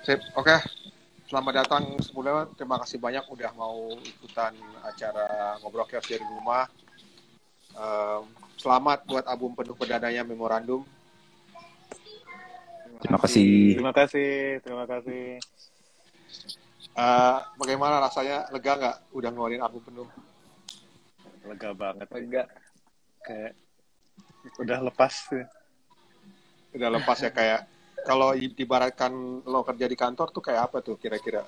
Sip, oke. Selamat datang semula. Terima kasih banyak udah mau ikutan acara Ngobrol Chaos dari rumah. Selamat buat album penuh perdananya Memorandum. Terima kasih. Terima kasih. Bagaimana rasanya? Lega nggak udah ngeluarin album penuh? Lega banget. Lega. Kayak udah lepas. Udah lepas ya, kayak kalau diibaratkan lo kerja di kantor tuh kayak apa tuh kira-kira?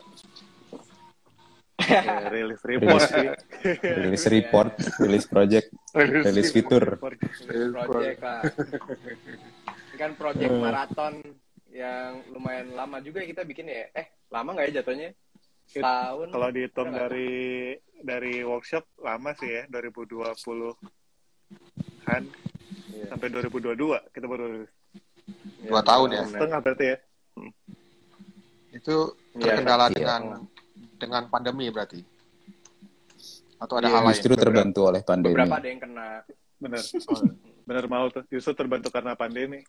Rilis report sih. Rilis report, rilis project, rilis fitur. Project lah. Ini kan project maraton yang lumayan lama juga kita bikin ya. Lama nggak ya jatuhnya? Setahun. Kalau dihitung dari workshop lama sih ya, 2020 kan sampai 2022 kita baru rilis. 2 tahun ya? Setengah berarti ya. Itu terkendala dengan pandemi berarti? Atau ada hal lain? Justru terbantu oleh pandemi. Beberapa ada yang kena. Bener mau tuh. Justru terbantu karena pandemi.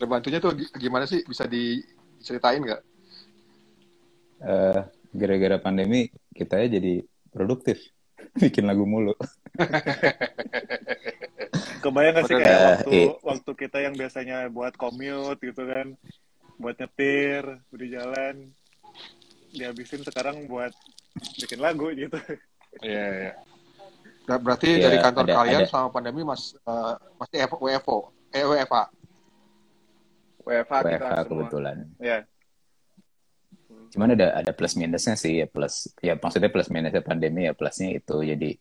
Terbantunya tuh gimana sih? Bisa diceritain nggak? Gara-gara pandemi kita ya jadi produktif. Bikin lagu mulu. Kebayang gak sih kayak waktu kita yang biasanya buat commute gitu kan, buat nyetir di jalan, dihabisin sekarang buat bikin lagu gitu. Iya. Berarti dari kantor kalian sama pandemi masih WFA kita kebetulan. Ya. Cuman ada plus minusnya sih ya, maksudnya plus minusnya pandemi ya, plusnya itu jadi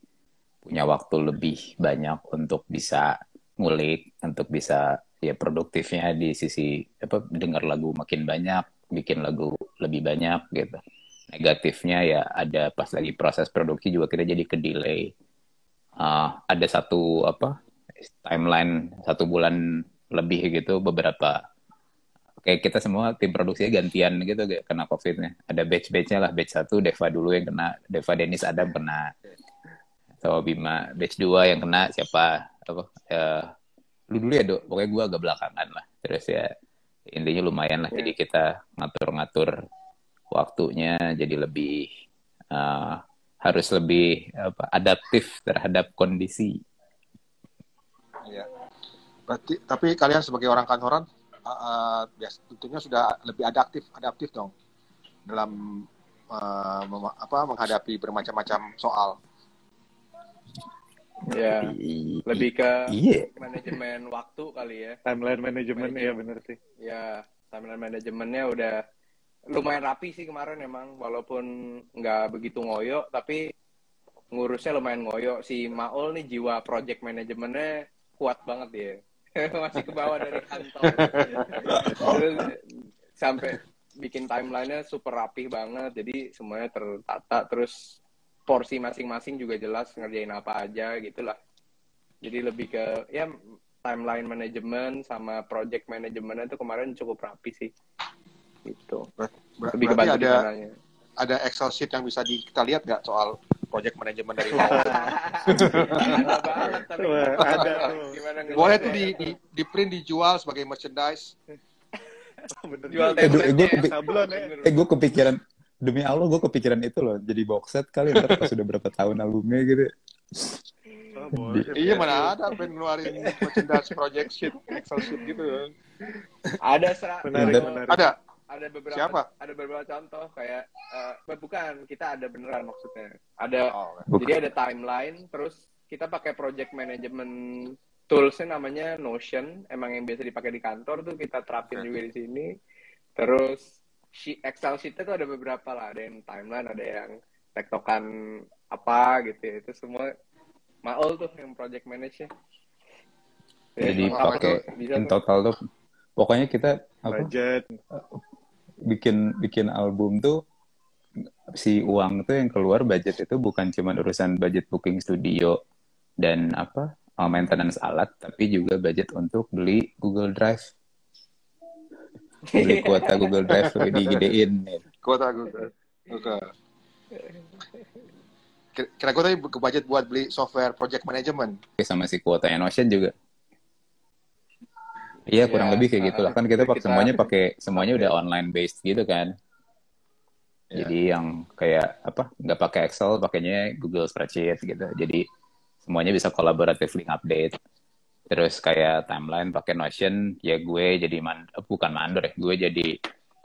punya waktu lebih banyak untuk bisa ngulik, untuk bisa ya produktifnya di sisi dengar lagu makin banyak, bikin lagu lebih banyak gitu. Negatifnya ya ada pas lagi proses produksi juga kita jadi ke-delay. Ada satu timeline 1 bulan lebih gitu, beberapa kayak kita semua tim produksinya gantian gitu kena COVID-nya. Ada batch-batchnya lah, batch 1 Deva dulu yang kena, Deva Dennis Adam kena. So Bima batch 2 yang kena siapa? Lu dulu ya, Dok. Pokoknya gue agak belakangan lah. Terus ya intinya lumayan lah. Jadi kita ngatur-ngatur waktunya jadi lebih harus lebih adaptif terhadap kondisi. Iya. Berarti tapi kalian sebagai orang kantoran tentunya sudah lebih adaptif dong dalam menghadapi bermacam-macam soal. Ya, lebih ke manajemen waktu kali ya. Timeline management, iya bener sih. Ya, timeline manajemennya udah lumayan rapi sih kemarin emang. Walaupun nggak begitu ngoyo, tapi ngurusnya lumayan ngoyo. Si Maul nih jiwa project manajemennya kuat banget ya. Masih ke bawah dari kantor. Terus sampai bikin timelinenya super rapih banget. Jadi semuanya tertata, terus porsi masing-masing juga jelas ngerjain apa aja gitulah. Jadi lebih ke ya timeline manajemen sama project manajemennya itu kemarin cukup rapi sih. Gitu. Lebih ke bantu ada Excel sheet yang bisa kita lihat nggak soal project manajemen dari Maul? Ada banget tapi ada. Boleh tuh di print dijual sebagai merchandise. Jual sablon ya. Gue kepikiran, demi Allah gue kepikiran itu loh, jadi box set kali ntar pas sudah berapa tahun albumnya gitu. Iya, mana ada band ngeluarin merchandise project sheet, Excel sheet gitu. Ada Ada beberapa. Siapa? Ada beberapa contoh kayak bukan kita ada beneran maksudnya. Jadi ada timeline, terus kita pakai project management toolsnya namanya Notion, emang yang biasa dipakai di kantor tuh kita terapin juga di sini. Terus Excel sheet itu ada beberapa lah, ada yang timeline, ada yang tektokan apa gitu ya. Itu semua Maul tuh yang project manage-nya. Jadi pakai in total tuh pokoknya kita budget bikin album tuh, si uang tuh yang keluar budget itu bukan cuma urusan budget booking studio dan maintenance alat, tapi juga budget untuk beli Google Drive. Beli kuota Google Drive digedein. Kuota Google. Oke. Kira gue tadi ke budget buat beli software project management. Sama si kuota Notion juga. Iya, kurang Ya, lebih kayak gitu lah. Kan kita semuanya udah update. online based gitu kan. Ya. Jadi yang kayak apa, nggak pakai Excel, pakainya Google Spreadsheet gitu. Jadi semuanya bisa collaboratively update. Terus kayak timeline pakai Notion, ya gue jadi bukan mandor ya, gue jadi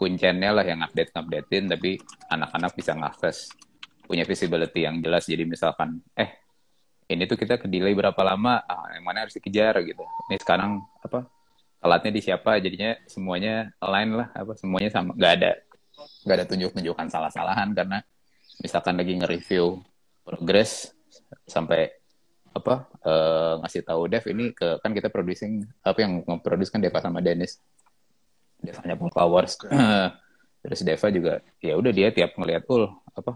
kuncennya lah yang updatein, tapi anak-anak bisa ngakses, punya visibility yang jelas. Jadi misalkan, ini tuh kita ke delay berapa lama, yang mana harus dikejar gitu. Ini sekarang apa, alatnya di siapa, jadinya semuanya align lah, apa semuanya sama, nggak ada tunjukan salah-salahan, karena misalkan lagi nge-review progress sampai apa ngasih tahu Dev ini kan kita producing, apa yang nge-produce kan Deva sama Dennis, Devanya Paul Powers. Terus Deva juga ya udah, dia tiap ngeliat apa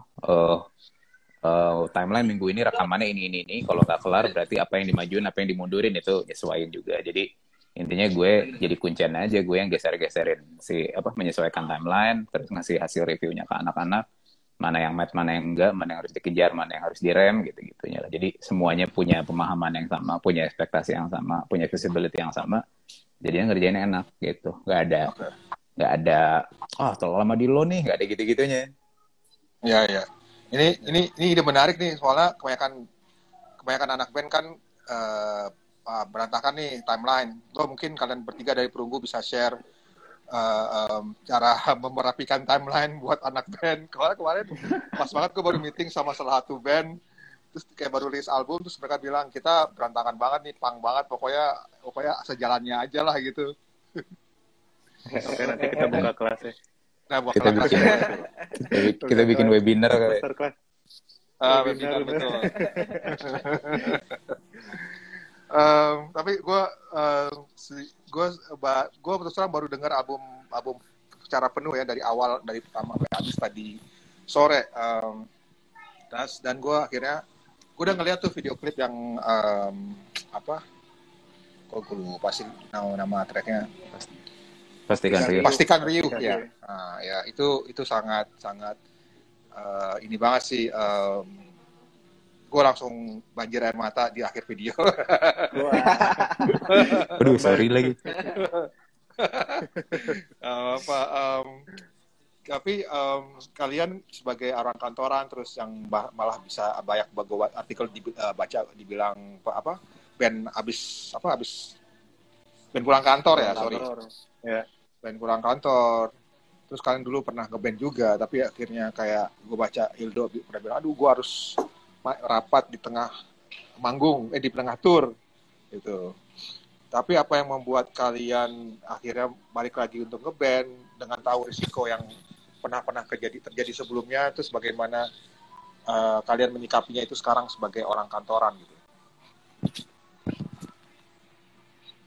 timeline minggu ini rekamannya ini, kalau nggak kelar berarti apa yang dimajuin, apa yang dimundurin itu nyesuaiin juga. Jadi intinya gue jadi kuncen aja, gue yang geser-geserin menyesuaikan timeline, terus ngasih hasil reviewnya ke anak-anak, mana yang match, mana yang enggak, mana yang harus dikejar, mana yang harus direm, gitu-gitunya. Jadi semuanya punya pemahaman yang sama, punya ekspektasi yang sama, punya visibility yang sama. Jadinya ngerjainnya enak gitu. Nggak ada terlalu lama di lo nih, nggak ada gitu-gitunya. Ya. Ini ide menarik nih, soalnya kebanyakan anak band kan berantakan nih timeline. Mungkin kalian bertiga dari Perunggu bisa share cara merapikan timeline buat anak band. Kemarin pas banget gue baru meeting sama salah satu band, terus kayak baru rilis album, terus mereka bilang kita berantakan banget nih, punk banget, pokoknya sejalannya aja lah gitu. Oke, nanti kita buka kelasnya. Nah, buat Kita bikin webinar kali. Masterclass. Webinar betul. Tapi gue terus terang baru dengar album secara penuh ya, dari awal, dari pertama sampai habis tadi sore. Dan gue udah ngeliat tuh video klip yang kok gue lupa sih nama tracknya. Pastikan Riuh ya. Nah, ya itu sangat ini banget sih. Gue langsung banjir air mata di akhir video. Aduh, sorry lagi. Tapi kalian sebagai orang kantoran, terus yang malah bisa banyak artikel baca dibilang band abis band pulang kantor ya, sorry. Ya. Band pulang kantor. Terus kalian dulu pernah ngeband juga, tapi akhirnya kayak gue baca Hildo pernah bilang, aduh gue harus rapat di tengah manggung, di tengah tour gitu. Tapi apa yang membuat kalian akhirnya balik lagi untuk ngeband dengan tahu risiko yang pernah terjadi sebelumnya, terus bagaimana kalian menyikapinya itu sekarang sebagai orang kantoran gitu?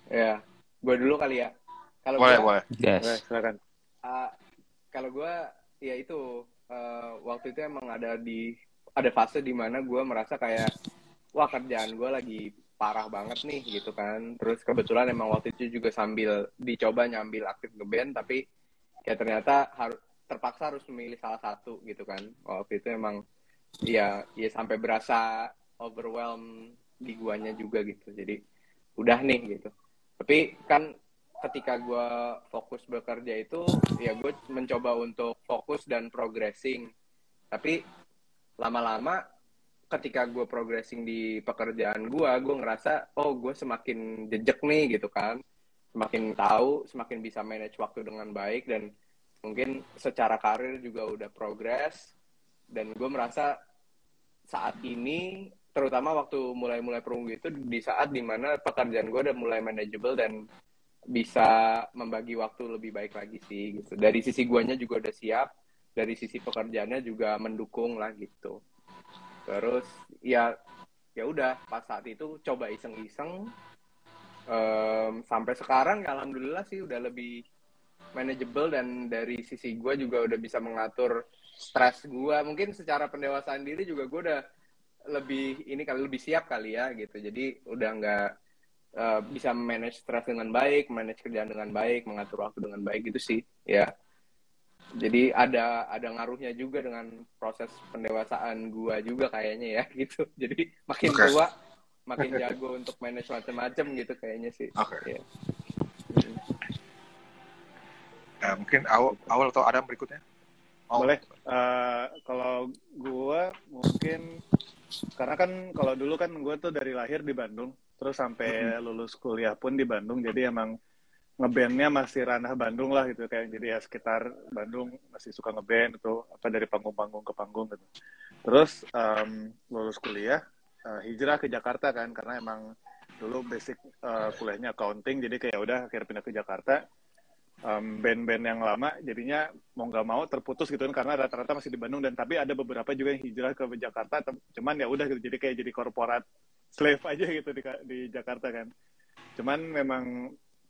Ya, gue dulu kali ya. Kalau boleh. Yes. Silakan. Kalau gue ya itu waktu itu emang ada fase di mana gue merasa kayak wah, kerjaan gue lagi parah banget nih gitu kan. Terus kebetulan emang waktu itu juga sambil dicoba nyambil aktif ngeband, tapi kayak ternyata terpaksa harus memilih salah satu gitu kan. Waktu itu emang ya sampai berasa overwhelmed di guanya juga gitu. Jadi udah nih gitu. Tapi kan ketika gue fokus bekerja itu, ya gue mencoba untuk fokus dan progressing. Tapi lama-lama ketika gue progressing di pekerjaan gue ngerasa, gue semakin jejak nih gitu kan. Semakin tahu, semakin bisa manage waktu dengan baik, dan mungkin secara karir juga udah progress. Dan gue merasa saat ini, terutama waktu mulai Perunggu itu, di saat dimana pekerjaan gue udah mulai manageable dan bisa membagi waktu lebih baik lagi sih gitu. Dari sisi guanya juga udah siap, dari sisi pekerjaannya juga mendukung lah gitu. Terus ya udah pas saat itu coba iseng-iseng, sampai sekarang ya alhamdulillah sih udah lebih manageable, dan dari sisi gua juga udah bisa mengatur stres gua. Mungkin secara pendewasaan diri juga gua udah lebih siap kali ya gitu. Jadi udah nggak bisa manage stres dengan baik, manage kerjaan dengan baik, mengatur waktu dengan baik gitu sih ya. Jadi ada ngaruhnya juga dengan proses pendewasaan gua juga kayaknya ya gitu. Jadi makin tua makin jago untuk manage macam-macam gitu kayaknya sih. Oke. Ya. Mungkin awal atau Adam berikutnya. Boleh. Kalau gue mungkin karena kan kalau dulu kan gue tuh dari lahir di Bandung, terus sampai lulus kuliah pun di Bandung, jadi emang ngebandnya masih ranah Bandung lah gitu, kayak jadi ya sekitar Bandung masih suka ngeband itu apa dari panggung-panggung ke panggung gitu. Terus lulus kuliah hijrah ke Jakarta kan, karena emang dulu basic kuliahnya accounting, jadi kayak udah akhirnya pindah ke Jakarta. Band-band yang lama jadinya mau nggak mau terputus gitu kan, karena rata-rata masih di Bandung, dan tapi ada beberapa juga yang hijrah ke Jakarta, cuman ya udah gitu, jadi kayak jadi korporat slave aja gitu di Jakarta kan. Cuman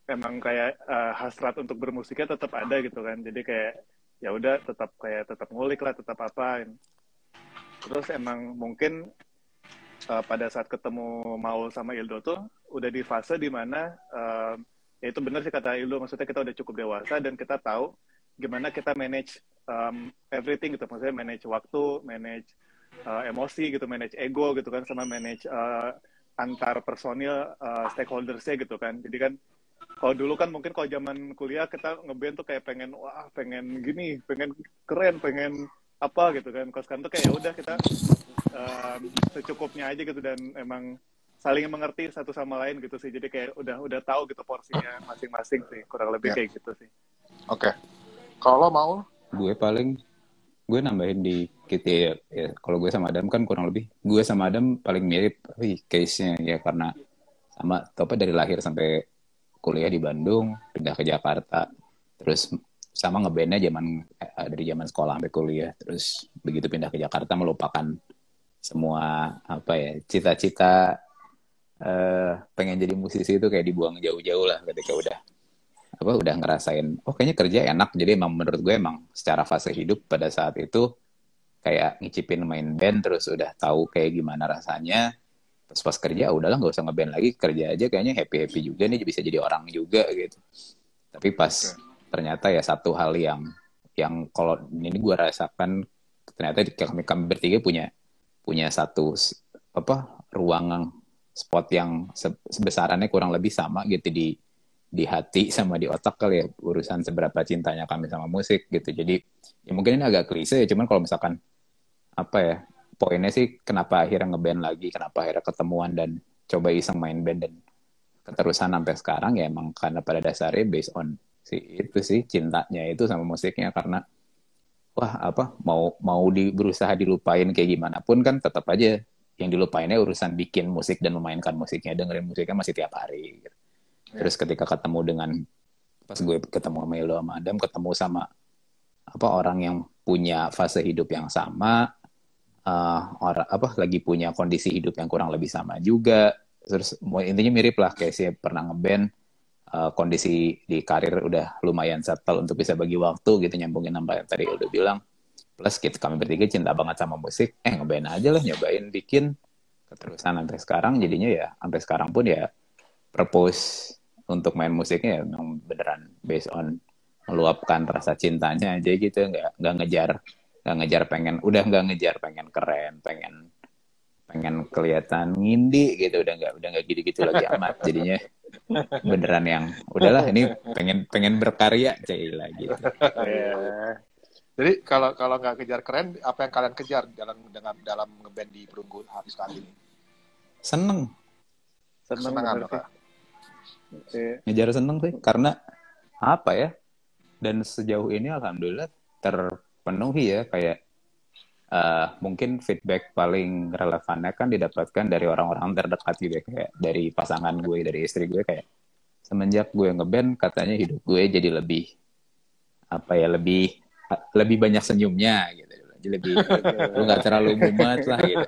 memang kayak hasrat untuk bermusiknya tetap ada gitu kan, jadi kayak ya udah tetap ngulik lah, tetap apain. Terus emang mungkin pada saat ketemu Maul sama Ildo tuh udah di fase dimana ya itu benar sih kata Ildo, maksudnya kita udah cukup dewasa dan kita tahu gimana kita manage everything gitu, maksudnya manage waktu, manage emosi gitu, manage ego gitu kan, sama manage antar personil stakeholdersnya gitu kan. Jadi kan kalau dulu kan mungkin kalau zaman kuliah kita ngeband tuh kayak pengen gini, pengen keren, pengen apa gitu kan. Kalau sekarang tuh kayak ya udah kita secukupnya aja gitu, dan emang saling mengerti satu sama lain gitu sih. Jadi kayak udah tahu gitu porsinya masing-masing sih, kurang lebih kayak gitu sih. Oke. Kalau lo mau? Gue nambahin dikit ya. Kalau gue sama Adam kan kurang lebih, gue sama Adam paling mirip case-nya ya, karena sama Topa dari lahir sampai kuliah di Bandung, pindah ke Jakarta, terus sama ngebandnya dari zaman sekolah sampai kuliah, terus begitu pindah ke Jakarta melupakan semua cita-cita pengen jadi musisi itu kayak dibuang jauh-jauh lah ketika udah ngerasain kayaknya kerja enak. Jadi emang menurut gue emang secara fase hidup pada saat itu kayak ngicipin main band, terus udah tahu kayak gimana rasanya. Terus pas kerja udahlah nggak usah ngeband lagi, kerja aja kayaknya happy juga nih, bisa jadi orang juga gitu. Tapi pas ternyata ya satu hal yang kalau ini gue rasakan, ternyata kami bertiga punya satu ruang spot yang sebesarannya kurang lebih sama gitu di hati sama di otak kali ya, urusan seberapa cintanya kami sama musik gitu. Jadi ya mungkin ini agak klise ya, cuman kalau misalkan poinnya sih kenapa akhirnya ngeband lagi, kenapa akhirnya ketemuan dan coba iseng main band dan keterusan sampai sekarang, ya emang karena pada dasarnya based on itu sih cintanya itu sama musiknya. Karena mau berusaha dilupain kayak gimana pun kan tetap aja yang dilupainnya urusan bikin musik dan memainkan musiknya, dengerin musiknya masih tiap hari gitu. Terus ketika pas gue ketemu sama Ildo sama Adam, ketemu sama orang yang punya fase hidup yang sama, lagi punya kondisi hidup yang kurang lebih sama juga. Terus intinya mirip lah, kayak sih pernah ngeband, kondisi di karir udah lumayan settle untuk bisa bagi waktu gitu, nyambungin sama yang tadi Ildo bilang. Plus kami bertiga cinta banget sama musik, ngeband aja lah, nyobain bikin keterusan sampai sekarang. Jadinya ya sampai sekarang pun ya purpose untuk main musiknya ya memang beneran based on meluapkan rasa cintanya aja gitu, nggak ngejar pengen keren, pengen kelihatan ngindi gitu, udah nggak gitu lagi amat. Jadinya beneran yang udahlah ini pengen berkarya lagi gitu. Jadi kalau nggak kejar keren, apa yang kalian kejar dalam ngeband di Perunggu habis kali ini? Seneng apa? Ngejar seneng sih, karena dan sejauh ini alhamdulillah terpenuhi ya. Kayak mungkin feedback paling relevannya kan didapatkan dari orang-orang terdekat gitu, kayak dari pasangan gue, dari istri gue, kayak semenjak gue ngeband katanya hidup gue jadi lebih banyak senyumnya gitu. Lebih lu nggak terlalu mumet lah gitu.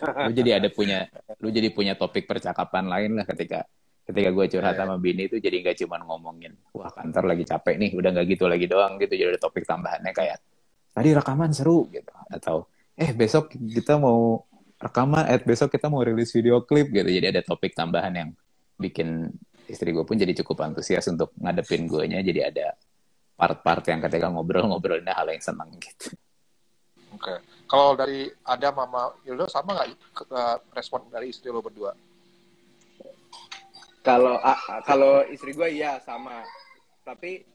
Lu jadi punya topik percakapan lain lah ketika gue curhat sama bini itu, jadi nggak cuma ngomongin kantor lagi capek nih, udah nggak gitu lagi doang gitu. Jadi ada topik tambahannya kayak tadi rekaman seru gitu, atau besok kita mau rekaman, besok kita mau rilis video klip gitu. Jadi ada topik tambahan yang bikin istri gue pun jadi cukup antusias untuk ngadepin guenya. Jadi ada part-part yang ketika ngobrolnya hal yang senang gitu. Oke. Kalau dari Adam sama Ildo sama nggak respon dari istri lo berdua? Kalau istri gue iya sama. Tapi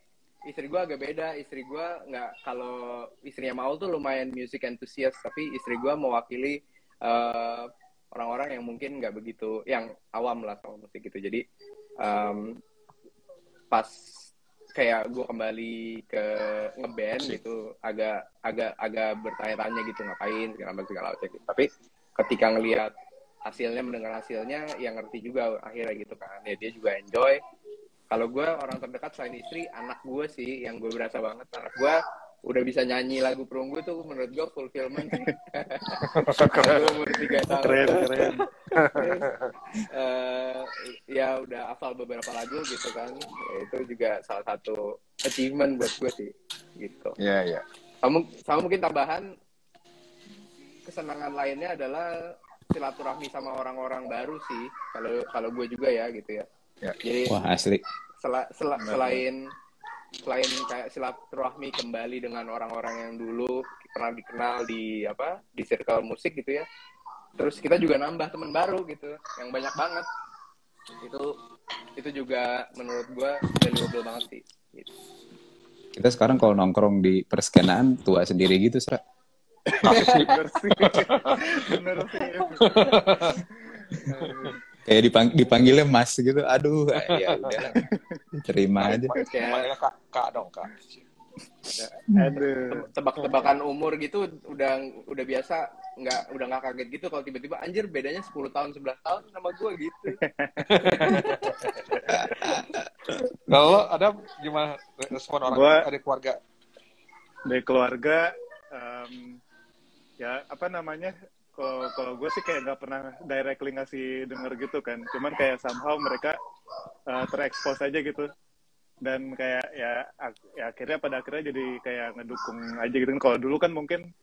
istri gue agak beda. Istri gue nggak, kalau istrinya Maul tuh lumayan music enthusiast, tapi istri gue mewakili eh, orang-orang yang mungkin nggak begitu, yang awam lah sama musik gitu. Jadi pas kayak gue kembali ke ngeband gitu, agak bertanya-tanya gitu, ngapain segala macam gitu. Tapi ketika ngelihat hasilnya, mendengar hasilnya, yang ngerti juga akhirnya gitu kan, ya dia juga enjoy. Kalau gue, orang terdekat selain istri, anak gue sih yang gue berasa banget. Anak gue udah bisa nyanyi lagu perunggu tuh menurut gue fulfillment. Gue umur 3 tahun. Keren. Ya udah hafal beberapa lagu gitu kan. Ya, itu juga salah satu achievement buat gue sih gitu. Iya. Sama mungkin tambahan kesenangan lainnya adalah silaturahmi sama orang-orang baru sih. Kalau gue juga ya gitu ya. Jadi wah asli. Selain kayak silaturahmi kembali dengan orang-orang yang dulu pernah dikenal di circle musik gitu ya. Terus kita juga nambah teman baru gitu, yang banyak banget. Itu juga menurut gua valuable banget sih. Gitu. Kita sekarang kalau nongkrong di perskenaan tua sendiri gitu, Sra. Bener sih. Kayak dipanggilnya Mas gitu. Aduh, ya udah. Terima aja. Panggilnya Kak dong, Kak. Aduh. Tebak-tebakan umur gitu udah biasa, udah nggak kaget gitu kalau tiba-tiba anjir bedanya 10 tahun 11 tahun sama gue gitu. Kalau ada gimana respon orang dari keluarga? Dari keluarga ya apa namanya, kalau gue sih kayak nggak pernah directly ngasih denger gitu kan, cuman kayak somehow mereka terekspos aja gitu, dan kayak ya akhirnya pada akhirnya jadi kayak ngedukung aja gitu kan. Kalau dulu kan mungkin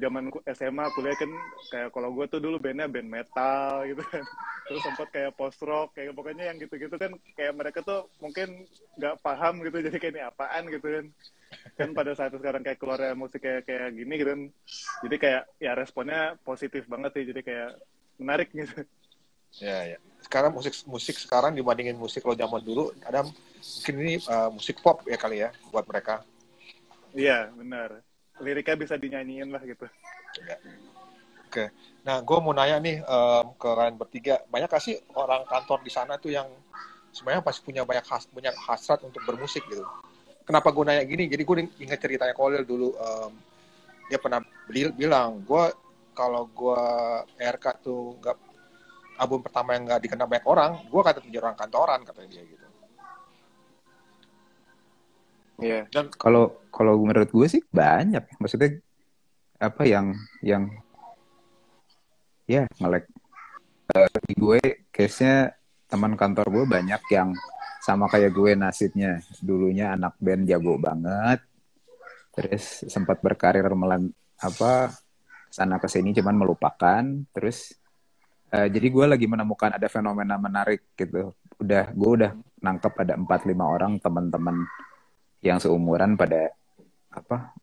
zaman SMA kuliah kan kayak kalau gue tuh dulu bandnya band metal gitu kan, terus sempat kayak post rock, kayak pokoknya yang gitu-gitu kan, kayak mereka tuh mungkin nggak paham gitu, jadi kayak ini apaan gitu kan pada saat sekarang kayak keluar musik kayak gini gitu kan, jadi kayak ya responnya positif banget sih, jadi kayak menarik gitu. Ya. Sekarang musik sekarang dibandingin musik lo zaman dulu, ada mungkin ini musik pop ya kali ya buat mereka. Iya benar, liriknya bisa dinyanyiin lah gitu. Ya. Oke. Nah, gue mau nanya nih ke kalian bertiga, banyak gak sih orang kantor di sana tuh yang sebenarnya pasti punya banyak hasrat untuk bermusik gitu? Kenapa gue nanya gini? Jadi gue ingat ceritanya Kolil dulu, dia pernah bilang, kalau gue RK tuh nggak, album pertama yang nggak dikenal banyak orang, gue kata jadi orang kantoran, katanya dia gitu. Iya. Dan Kalau menurut gue sih banyak, maksudnya apa yang ya ngelek di gue case-nya, teman kantor gue banyak yang sama kayak gue nasibnya, dulunya anak band jago banget, terus sempat berkarir sana kesini cuman melupakan, terus jadi gue lagi menemukan ada fenomena menarik gitu. Gue udah nangkep ada 4-5 orang teman-teman yang seumuran pada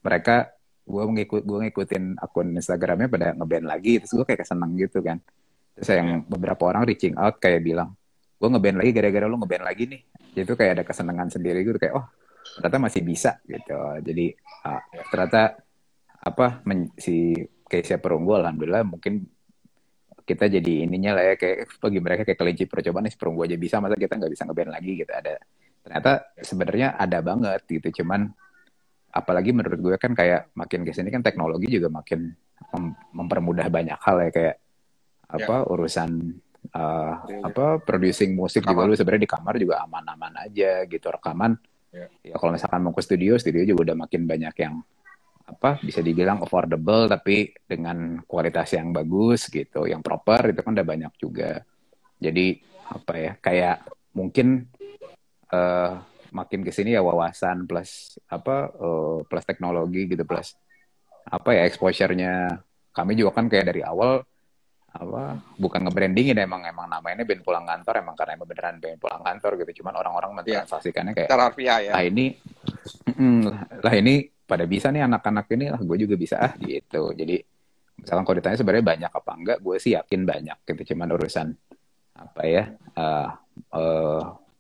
mereka, gue ngikutin akun Instagramnya pada ngeband lagi, terus gue kayak seneng gitu kan. Terus yang beberapa orang reaching out kayak bilang, gue ngeband lagi gara-gara lu ngeband lagi nih. Jadi itu kayak ada kesenangan sendiri gitu, kayak ternyata masih bisa gitu. Jadi ternyata si Keisha Perunggu, alhamdulillah mungkin kita jadi ininya lah ya, kayak bagi mereka kayak kelinci percobaan nih, Perunggu aja bisa, masa kita nggak bisa ngeband lagi gitu. Ternyata sebenarnya ada banget gitu, cuman apalagi menurut gue kan kayak makin kesini kan teknologi juga makin mempermudah banyak hal ya, kayak urusan producing musik juga lu sebenarnya di kamar juga aman-aman aja gitu, rekaman ya kalau misalkan mau ke studio juga udah makin banyak yang bisa dibilang affordable tapi dengan kualitas yang bagus gitu, yang proper, itu kan udah banyak juga. Jadi kayak mungkin makin kesini ya wawasan plus plus teknologi gitu, plus exposure-nya. Kami juga kan kayak dari awal bukan nge-brandingin, emang namanya band pulang kantor, emang karena emang beneran band pulang kantor gitu, cuman orang-orang mentransaksikannya kayak ya. lah ini pada bisa nih anak-anak ini, lah gue juga bisa gitu. Jadi misalkan kalau ditanya sebenarnya banyak apa enggak, gue sih yakin banyak gitu, cuman urusan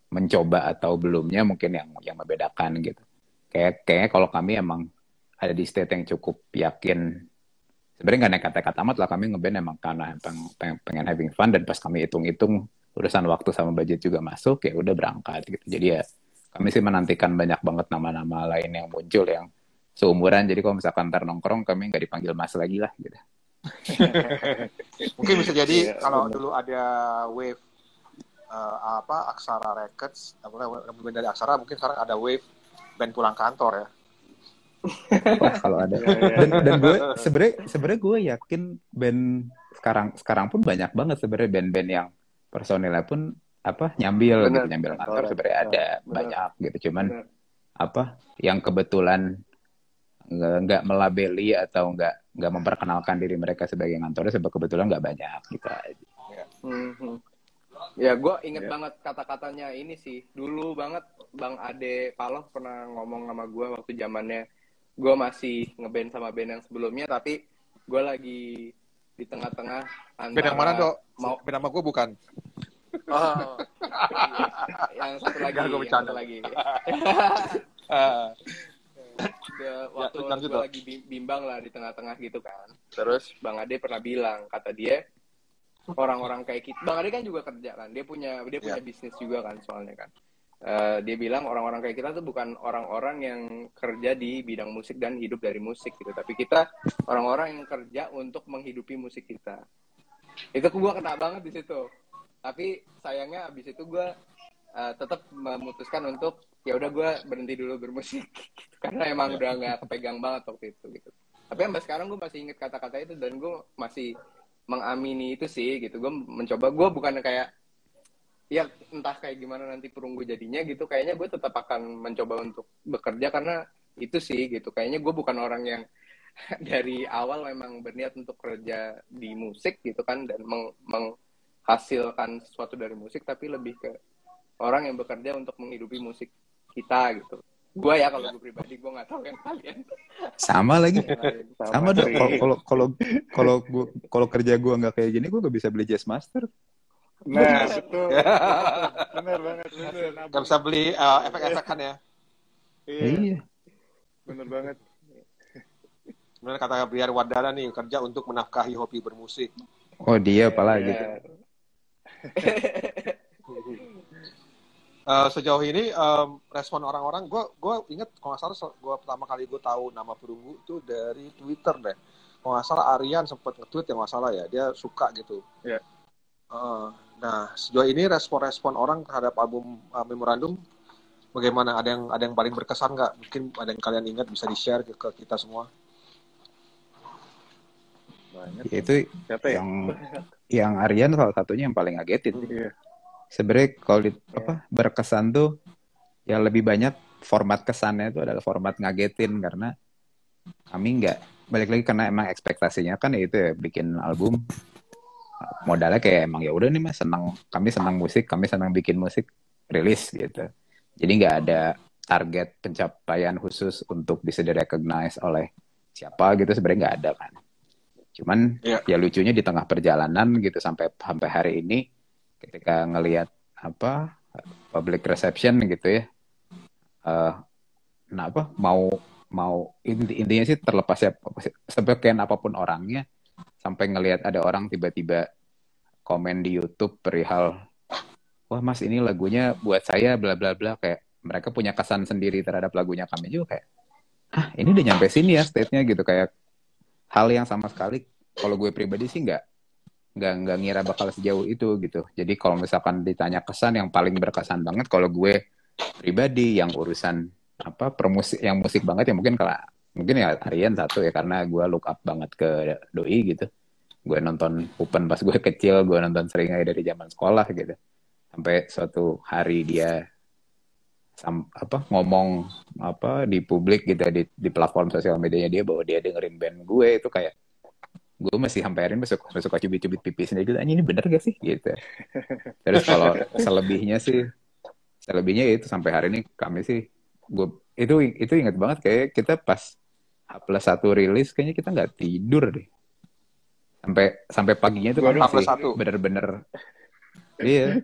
mencoba atau belumnya mungkin yang membedakan gitu. kayaknya kalau kami emang ada di state yang cukup yakin, sebenarnya nggak nekat-nekat amat lah, kami ngeband emang karena pengen having fun, dan pas kami hitung-hitung urusan waktu sama budget juga masuk, ya udah berangkat gitu. Jadi ya kami sih menantikan banyak banget nama-nama lain yang muncul yang seumuran, jadi kalau misalkan ntar nongkrong kami nggak dipanggil mas lagi lah gitu. Mungkin bisa jadi Iya, kalau bener. dulu ada Wave Aksara Records, band dari Aksara, mungkin sekarang ada Wave band pulang kantor ya. Wah, kalau ada. Iya, iya. Dan gue sebenarnya gue yakin band sekarang pun banyak banget sebenarnya band-band yang personilnya pun nyambil gitu, nyambil kantor sebenarnya ada Bener. banyak gitu. Cuman Bener. yang kebetulan nggak melabeli atau nggak memperkenalkan diri mereka sebagai ngantornya, sebab kebetulan nggak banyak gitu aja. Mhm. Ya, gue inget banget kata-katanya ini sih. Dulu banget Bang Ade Paloh pernah ngomong sama gue waktu zamannya gue masih ngeband sama band yang sebelumnya, tapi gue lagi di tengah-tengah antara Band yang mana, Dok? mau Band nama gue bukan. yang satu lagi, Enggak, gue bercanda. Waktu lanjut, gue Dok. lagi bimbang lah di tengah-tengah gitu kan. Terus Bang Ade pernah bilang, kata dia, orang-orang kayak kita, Bang Ade kan juga kerja kan, dia punya bisnis juga kan soalnya kan. Dia bilang orang-orang kayak kita tuh bukan orang-orang yang kerja di bidang musik dan hidup dari musik gitu, tapi kita orang-orang yang kerja untuk menghidupi musik kita. Itu gue kena banget di situ. Tapi sayangnya abis itu gue tetap memutuskan untuk ya udah gue berhenti dulu bermusik karena emang udah nggak kepegang banget waktu itu gitu. Tapi sampai sekarang gue masih inget kata-kata itu dan gue masih mengamini itu sih gitu. Gue mencoba, gue bukan kayak ya entah kayak gimana nanti perunggu jadinya gitu, kayaknya gue tetap akan mencoba untuk bekerja karena itu sih gitu. Kayaknya gue bukan orang yang dari awal memang berniat untuk kerja di musik gitu kan dan menghasilkan sesuatu dari musik, tapi lebih ke orang yang bekerja untuk menghidupi musik kita gitu. Gue ya kalau gue pribadi, gue nggak tahu yang kalian. Sama lagi. Sama Dok. Kalau kerja gue nggak kayak gini, gue nggak bisa beli Jazz Master. Nah, betul. Bener banget. Gak bisa beli efek-efekan ya. Iya. Bener banget. Benar kata Briar Wardana nih, kerja untuk menafkahi hobi bermusik. Oh, dia apalagi gitu. Sejauh ini respon orang-orang, gue inget kalau nggak salah, gue pertama kali gue tahu nama Perunggu itu dari Twitter deh. Kalau nggak salah Aryan sempat nge-tweet, yang nggak salah ya, dia suka gitu. Iya. Nah, sejauh ini respon orang terhadap album Memorandum bagaimana? Ada yang paling berkesan nggak? Mungkin ada yang kalian ingat bisa di-share ke kita semua. Banyak. Itu Siapa ya? yang Aryan salah satunya yang paling ngagetin. Iya. Sebenarnya kalau berkesan tuh yang lebih banyak format kesannya itu adalah format ngagetin, karena kami nggak, balik lagi karena emang ekspektasinya kan itu ya bikin album modalnya kayak emang ya udah nih Mas, kami senang musik, kami senang bikin musik, rilis gitu. Jadi nggak ada target pencapaian khusus untuk bisa di-recognize oleh siapa gitu, sebenarnya nggak ada kan. Cuman ya lucunya di tengah perjalanan gitu sampai hari ini ketika ngelihat public reception gitu ya, mau intinya sih terlepas ya sebagian apapun orangnya, sampai ngelihat ada orang tiba-tiba komen di YouTube perihal, wah Mas ini lagunya buat saya bla bla bla, kayak mereka punya kesan sendiri terhadap lagunya kami juga, kayak ini udah nyampe sini ya state-nya gitu, kayak hal yang sama sekali kalau gue pribadi sih nggak ngira bakal sejauh itu gitu. Jadi kalau misalkan ditanya kesan, yang paling berkesan banget kalau gue pribadi yang urusan permusik, yang musik banget ya mungkin ya Aryan satu ya, karena gue look up banget ke Doi gitu. Gue nonton Upen pas gue kecil, gue nonton sering aja dari zaman sekolah gitu. Sampai suatu hari dia ngomong di publik gitu, di platform sosial medianya dia bahwa dia dengerin band gue, itu kayak gue masih sampai hari ini suka cubit-cubit pipi sendiri gitu, ini bener gak sih gitu. Terus kalau selebihnya ya itu sampai hari ini kami sih, gue itu ingat banget, kayak kita pas H+1 rilis kayaknya kita nggak tidur deh sampai paginya itu kan masih bener-bener iya,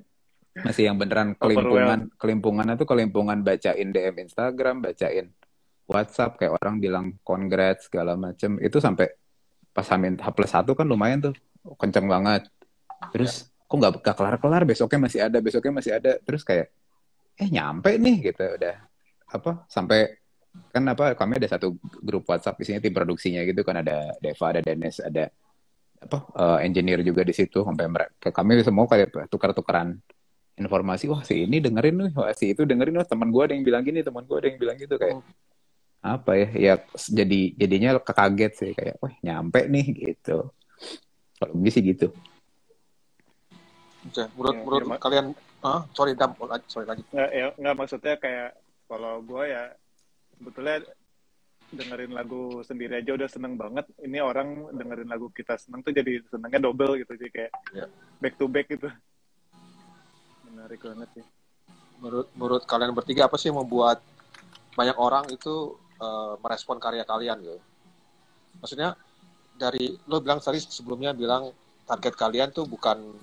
masih yang beneran kelimpungan tuh, kelimpungan bacain DM Instagram, bacain WhatsApp kayak orang bilang congrats segala macem itu sampai pas H+1 kan lumayan tuh kenceng banget. Terus kok nggak kelar-kelar, besoknya masih ada. Terus kayak nyampe nih gitu udah apa sampai kan apa kami ada satu grup WhatsApp isinya tim produksinya gitu kan, ada Deva, ada Dennis, ada apa engineer juga di situ, sampai mereka kami semua kayak tukar-tukaran informasi, wah si ini dengerin nih, wah si itu dengerin, wah teman gue ada yang bilang gini, teman gue ada yang bilang gitu, kayak apa ya jadinya kekaget sih kayak wah nyampe nih gitu. Kalau gue sih gitu. Oke, menurut kalian sorry lagi. Nggak maksudnya kayak kalau gue ya sebetulnya dengerin lagu sendiri aja udah seneng banget. Ini orang dengerin lagu kita seneng tuh jadi senengnya double gitu, jadi kayak back to back gitu. Menarik banget sih. Menurut kalian bertiga apa sih yang membuat banyak orang itu merespon karya kalian gitu? Maksudnya dari lo bilang tadi sebelumnya bilang target kalian tuh bukan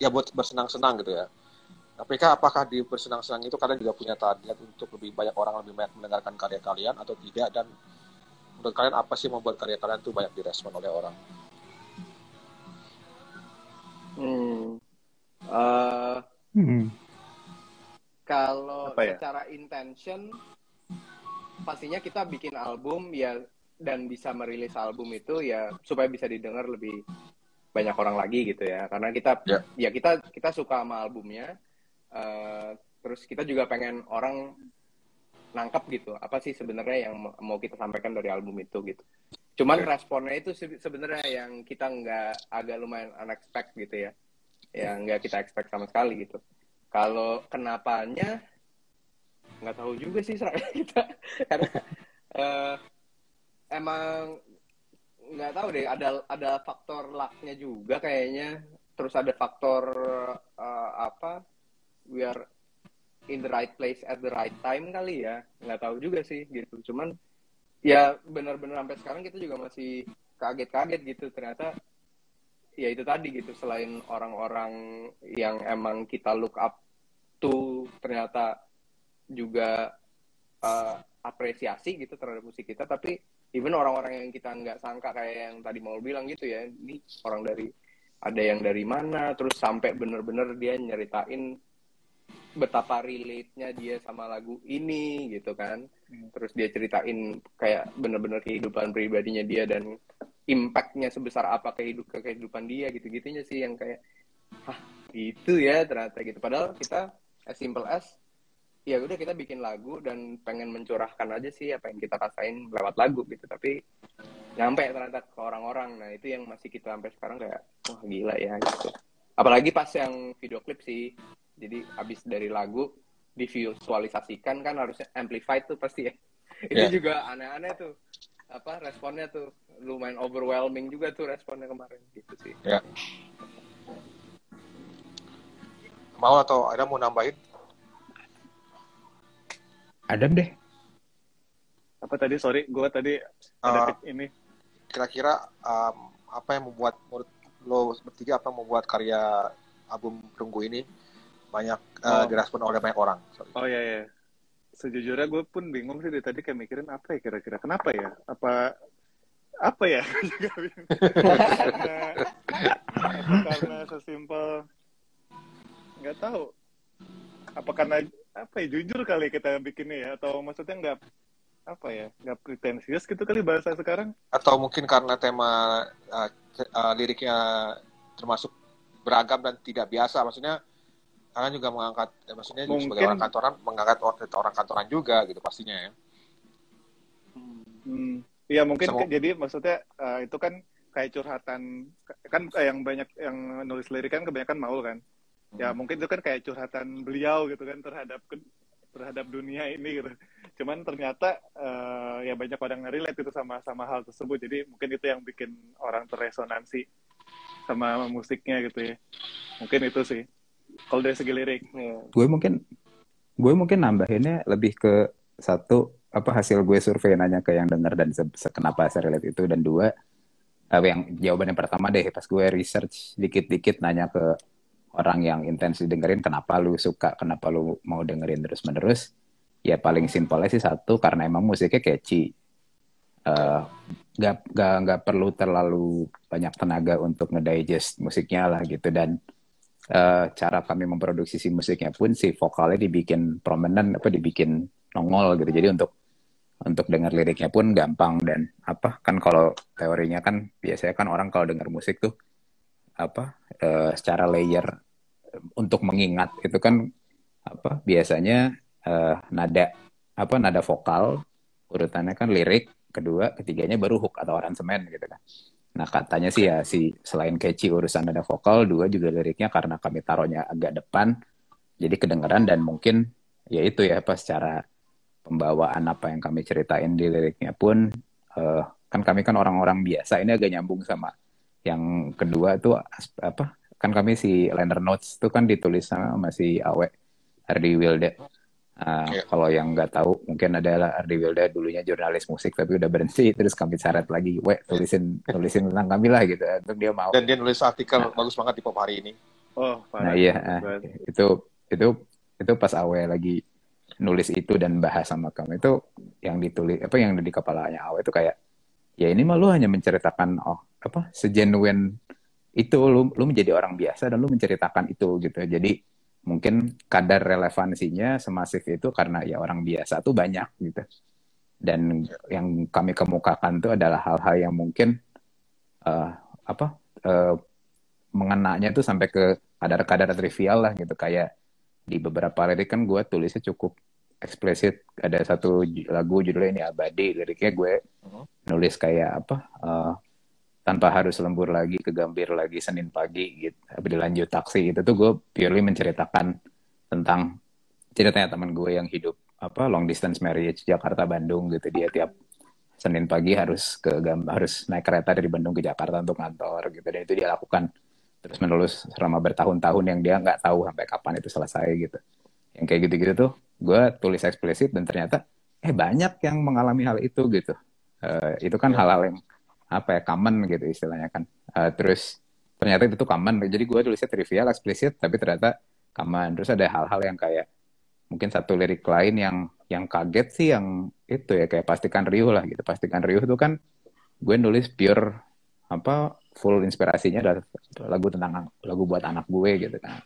ya buat bersenang-senang gitu ya. Tapi apakah di bersenang-senang itu kalian juga punya target untuk lebih banyak orang lebih banyak mendengarkan karya kalian atau tidak? Dan menurut kalian apa sih membuat karya kalian tuh banyak direspon oleh orang? Kalau secara intention pastinya kita bikin album ya, dan bisa merilis album itu ya supaya bisa didengar lebih banyak orang lagi gitu ya, karena kita suka sama albumnya. Terus kita juga pengen orang nangkep gitu apa sih sebenarnya yang mau kita sampaikan dari album itu gitu. Cuman responnya itu sebenarnya yang kita agak lumayan unexpected gitu ya, yang nggak kita expect sama sekali gitu. Kalau kenapanya nggak tahu juga sih kita, karena emang nggak tahu deh, ada faktor lucknya juga kayaknya, terus ada faktor we are in the right place at the right time kali ya, nggak tahu juga sih gitu. Cuman ya benar-benar sampai sekarang kita juga masih kaget-kaget gitu, ternyata ya itu tadi gitu, selain orang-orang yang emang kita look up to ternyata juga apresiasi gitu terhadap musik kita, tapi even orang-orang yang kita nggak sangka kayak yang tadi mau bilang gitu ya, ini orang ada yang dari mana, terus sampai bener-bener dia nyeritain betapa relate-nya dia sama lagu ini gitu kan. Terus dia ceritain kayak bener-bener kehidupan pribadinya dia dan impact-nya sebesar apa kehidupan dia gitu-gitunya sih yang kayak gitu ya ternyata gitu. Padahal kita as simple as ya udah kita bikin lagu dan pengen mencurahkan aja sih apa yang kita rasain lewat lagu gitu, tapi nyampe ternyata ke orang-orang. Nah itu yang masih kita sampai sekarang kayak wah gila ya gitu. Apalagi pas yang video klip sih, jadi abis dari lagu divisualisasikan kan harusnya amplified tuh pasti ya. Itu juga aneh-aneh tuh apa responnya tuh, lumayan overwhelming juga tuh responnya kemarin gitu sih. Mau atau ada mau nambahin? Adam deh. Apa tadi? Sorry, gue tadi ada ini. Kira-kira apa yang membuat menurut lo bertiga apa yang membuat karya album Perunggu ini banyak direspon oleh banyak orang? Sorry. Oh iya. Sejujurnya gue pun bingung sih dari tadi, kayak mikirin apa ya kira-kira. Kenapa ya? Apa ya? karena sesimpel nggak tahu. Apa karena apa ya, jujur kali kita bikinnya ya, atau maksudnya nggak pretensius gitu kali bahasa sekarang, atau mungkin karena tema liriknya termasuk beragam dan tidak biasa, maksudnya kalian juga mengangkat maksudnya mungkin, sebagai orang kantoran mengangkat orang kantoran juga gitu pastinya ya. Iya mungkin jadi maksudnya itu kan kayak curhatan kan, yang banyak yang nulis lirik kan kebanyakan Maul kan. Ya mungkin itu kan kayak curhatan beliau gitu kan terhadap dunia ini gitu. Cuman ternyata ya banyak orang nge-relate itu sama hal tersebut. Jadi mungkin itu yang bikin orang terresonansi sama musiknya gitu ya. Mungkin itu sih. Kalau dari segi lirik. Gue mungkin nambahinnya lebih ke satu, apa hasil gue survei nanya ke yang denger dan kenapa saya relate itu, dan dua yang jawaban yang pertama deh, pas gue research dikit-dikit nanya ke orang yang intens dengerin, kenapa lu suka, kenapa lu mau dengerin terus-menerus. ya paling simpelnya sih satu, karena emang musiknya catchy. Eh, nggak perlu terlalu banyak tenaga untuk ngedigest musiknya lah gitu. Dan cara kami memproduksi si musiknya pun si vokalnya dibikin prominent, apa dibikin nongol gitu. Jadi untuk dengar liriknya pun gampang. Dan apa kan, kalau teorinya kan biasanya kan orang kalau dengar musik tuh apa secara layer untuk mengingat itu kan apa biasanya nada vokal, urutannya kan lirik, kedua ketiganya baru hook atau aransemen gitu kan. Nah katanya sih ya, si selain catchy urusan nada vokal, dua juga liriknya karena kami taruhnya agak depan jadi kedengeran. Dan mungkin ya itu ya, pas secara pembawaan apa yang kami ceritain di liriknya pun kan kami kan orang-orang biasa, ini agak nyambung sama yang kedua tuh apa kan, kami si liner notes tuh kan ditulis sama si Awe Ardi Wilda. Kalau yang nggak tahu mungkin adalah Ardi Wilda dulunya jurnalis musik tapi udah berhenti, terus kami syarat lagi, tulisin tentang kami lah gitu, untuk dia mau. Dan dia nulis artikel bagus banget di Pop hari ini. Oh, nah iya, itu pas Awe lagi nulis itu dan bahas sama kami, itu yang ditulis apa yang di kepalanya Awe itu kayak, ya ini mah lu hanya menceritakan segenuine itu, lu menjadi orang biasa dan lu menceritakan itu gitu. Jadi mungkin kadar relevansinya semasif itu karena ya orang biasa tuh banyak gitu. Dan yang kami kemukakan tuh adalah hal-hal yang mungkin mengenanya tuh sampai ke kadar-kadar trivial lah gitu. Kayak di beberapa lirik kan gue tulisnya cukup eksplisit. Ada satu lagu judulnya Ini Abadi, liriknya gue nulis kayak tanpa harus lembur lagi ke Gambir lagi Senin pagi gitu, dilanjut taksi. Itu tuh gue purely menceritakan tentang ceritanya teman gue yang hidup long distance marriage Jakarta Bandung gitu. Dia tiap Senin pagi harus naik kereta dari Bandung ke Jakarta untuk kantor gitu, dan itu dia lakukan terus menerus selama bertahun-tahun yang dia nggak tahu sampai kapan itu selesai gitu. Yang kayak gitu-gitu tuh gue tulis eksplisit, dan ternyata banyak yang mengalami hal itu gitu. Itu kan hal-hal yang common gitu istilahnya kan. Terus ternyata itu tuh common, jadi gue tulisnya trivial eksplisit tapi ternyata common. Terus ada hal-hal yang kayak mungkin satu lirik lain yang kaget sih, yang itu ya kayak Pastikan Riuh lah gitu. Pastikan Riuh tuh kan gue nulis pure full inspirasinya adalah lagu buat anak gue gitu kan.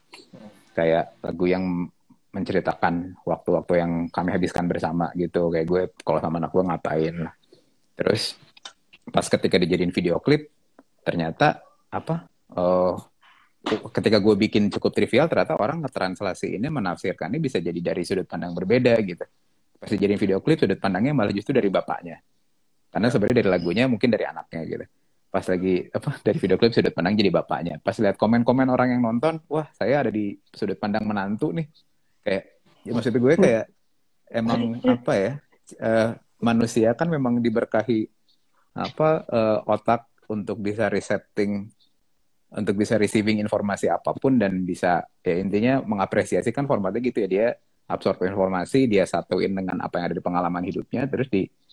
Kayak lagu yang menceritakan waktu-waktu yang kami habiskan bersama gitu. Kayak gue kalau sama anak gue ngapain lah. Terus pas ketika dijadiin video klip, ternyata ketika gue bikin cukup trivial, ternyata orang ngetranslasi ini, menafsirkan ini bisa jadi dari sudut pandang berbeda gitu. Pas dijadiin video klip, sudut pandangnya malah justru dari bapaknya. Karena sebenarnya dari lagunya mungkin dari anaknya gitu. Pas lagi dari video klip sudut pandang jadi bapaknya. Pas lihat komen-komen orang yang nonton, wah saya ada di sudut pandang menantu nih. Kayak ya maksud gue kayak emang manusia kan memang diberkahi otak untuk bisa receiving informasi apapun, dan bisa ya intinya mengapresiasi kan formatnya gitu ya, dia absorb informasi, dia satuin dengan apa yang ada di pengalaman hidupnya, terus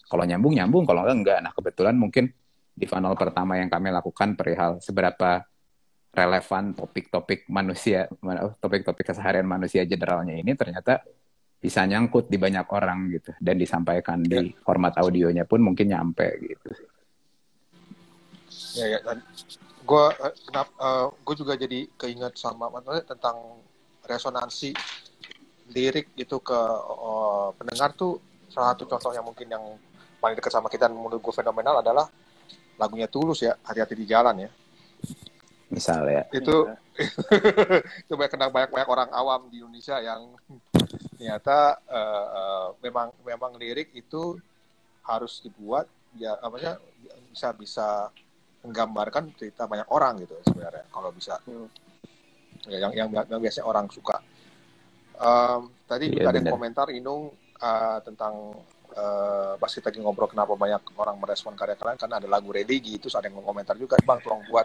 kalau nyambung, kalau enggak. Nah kebetulan mungkin di funnel pertama yang kami lakukan perihal seberapa relevan topik-topik keseharian manusia generalnya ini ternyata bisa nyangkut di banyak orang gitu, dan disampaikan di format audionya pun mungkin nyampe gitu. Ya, dan gue juga jadi keinget sama tentang resonansi lirik itu ke pendengar tuh. Salah satu contoh yang mungkin yang paling dekat sama kita menurut gue fenomenal adalah lagunya Tulus ya, Hati-Hati di Jalan ya. Misalnya itu itu banyak orang awam di Indonesia yang ternyata memang lirik itu harus dibuat ya bisa menggambarkan cerita banyak orang gitu sebenarnya, kalau bisa. Ya, yang biasanya orang suka. Tadi juga ada komentar Inung tentang pas kita lagi ngobrol kenapa banyak orang merespon karya kalian karena ada lagu religi. Terus ada yang komentar juga, Bang tolong buat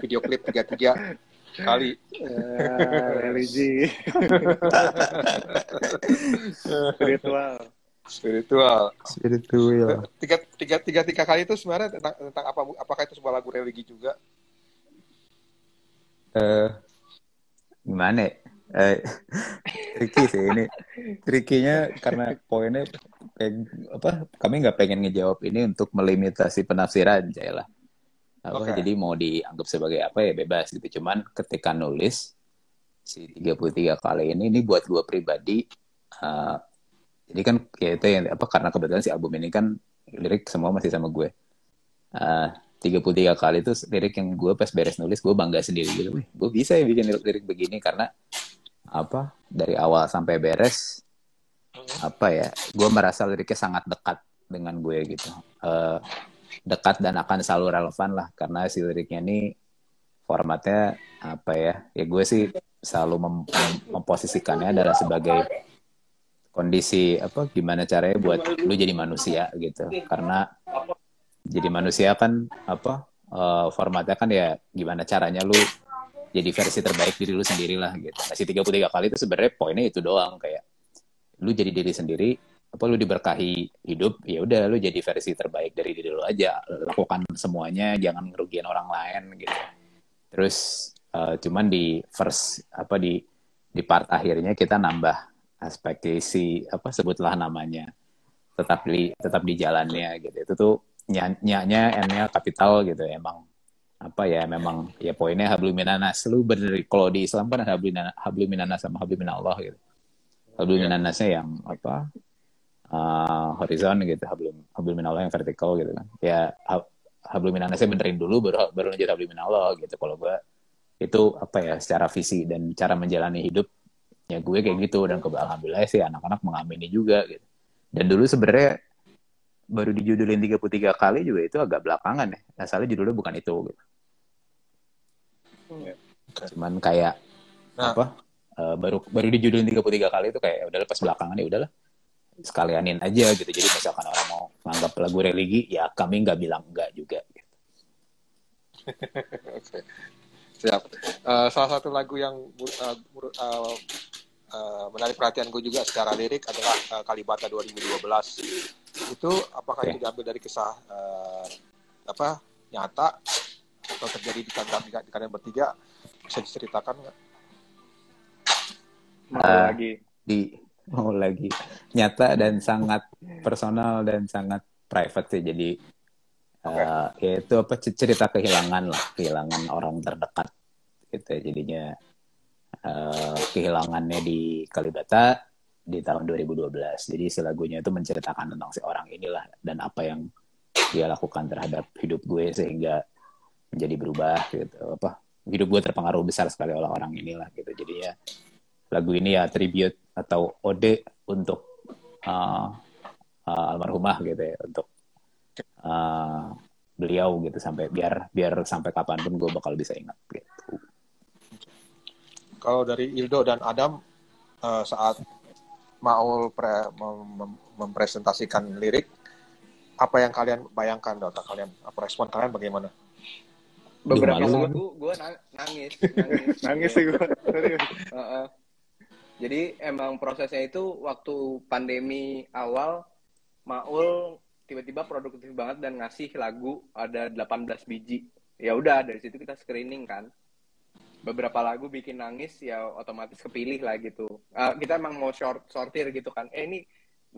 video klip 33 kali religi. Spiritual. Tiga kali itu sebenarnya tentang apakah itu sebuah lagu religi juga? Gimana? Eh, tricky sih ini. Trickynya karena poinnya kami nggak pengen ngejawab ini untuk melimitasi penafsiran, lah. Oke. Jadi mau dianggap sebagai apa ya bebas gitu. Cuman ketika nulis si 33 kali ini buat gue pribadi. Jadi kan ya itu yang karena kebetulan si album ini kan lirik semua masih sama gue. 33 kali itu lirik yang gue pas beres nulis gue bangga sendiri gitu. Wih, gue bisa ya bikin lirik begini karena dari awal sampai beres gue merasa liriknya sangat dekat dengan gue gitu. Dekat dan akan selalu relevan lah karena si liriknya ini formatnya ya gue sih selalu memposisikannya adalah sebagai kondisi gimana caranya buat lu jadi manusia gitu karena jadi manusia kan formatnya kan ya gimana caranya lu jadi versi terbaik diri lu sendiri lah gitu. Masih 33 kali itu sebenarnya poinnya itu doang kayak lu jadi diri sendiri lu diberkahi hidup ya udah lu jadi versi terbaik dari diri lu aja, lakukan semuanya, jangan ngerugiin orang lain gitu. Terus cuman di first di part akhirnya kita nambah aspek si sebutlah namanya tetap di jalannya gitu. Itu tuh nya N-nya kapital gitu emang memang ya poinnya habluminanas. Lu bener kalau di Islam kan ada habluminanas sama habluminallah gitu. Habluminanasnya yang horizon gitu, habluminallah yang vertikal gitu kan. Ya habluminanasnya benerin dulu baru lanjut habluminallah gitu. Kalau gue itu secara visi dan cara menjalani hidup ya gue kayak gitu dan alhamdulillah sih anak-anak mengamini juga gitu. Dan dulu sebenarnya baru dijudulin 33 kali juga itu agak belakangan ya. Asalnya judulnya bukan itu gitu. Cuman kayak baru dijudulin 33 kali itu kayak udah pas belakangan ya udahlah sekalianin aja gitu. Jadi misalkan orang mau menganggap lagu religi ya kami nggak bilang enggak juga gitu. Oke. Siap. Salah satu lagu yang menarik perhatian gue juga secara lirik adalah Kalibata 2012. Itu apakah itu diambil dari kisah nyata atau terjadi di kalian bertiga? Bisa diceritakan nggak? Mau lagi nyata dan sangat personal dan sangat private sih. Jadi ya itu cerita kehilangan orang terdekat gitu. Jadinya kehilangannya di Kalibata di tahun 2012. Jadi si lagunya itu menceritakan tentang si orang inilah dan apa yang dia lakukan terhadap hidup gue sehingga menjadi berubah gitu. Hidup gue terpengaruh besar sekali oleh orang inilah gitu. Jadi ya lagu ini ya tribute atau ode untuk almarhumah gitu ya, untuk beliau gitu sampai biar sampai kapanpun gue bakal bisa ingat gitu. Kalau dari Ildo dan Adam saat Maul mempresentasikan lirik, apa yang kalian bayangkan, kalian respon kalian bagaimana? Beberapa lagu gue nangis sih gue. Jadi emang prosesnya itu waktu pandemi awal Maul tiba-tiba produktif banget dan ngasih lagu ada 18 biji. Ya udah dari situ kita screening kan. Beberapa lagu bikin nangis ya otomatis kepilih lah gitu. Kita emang mau sortir gitu kan. Ini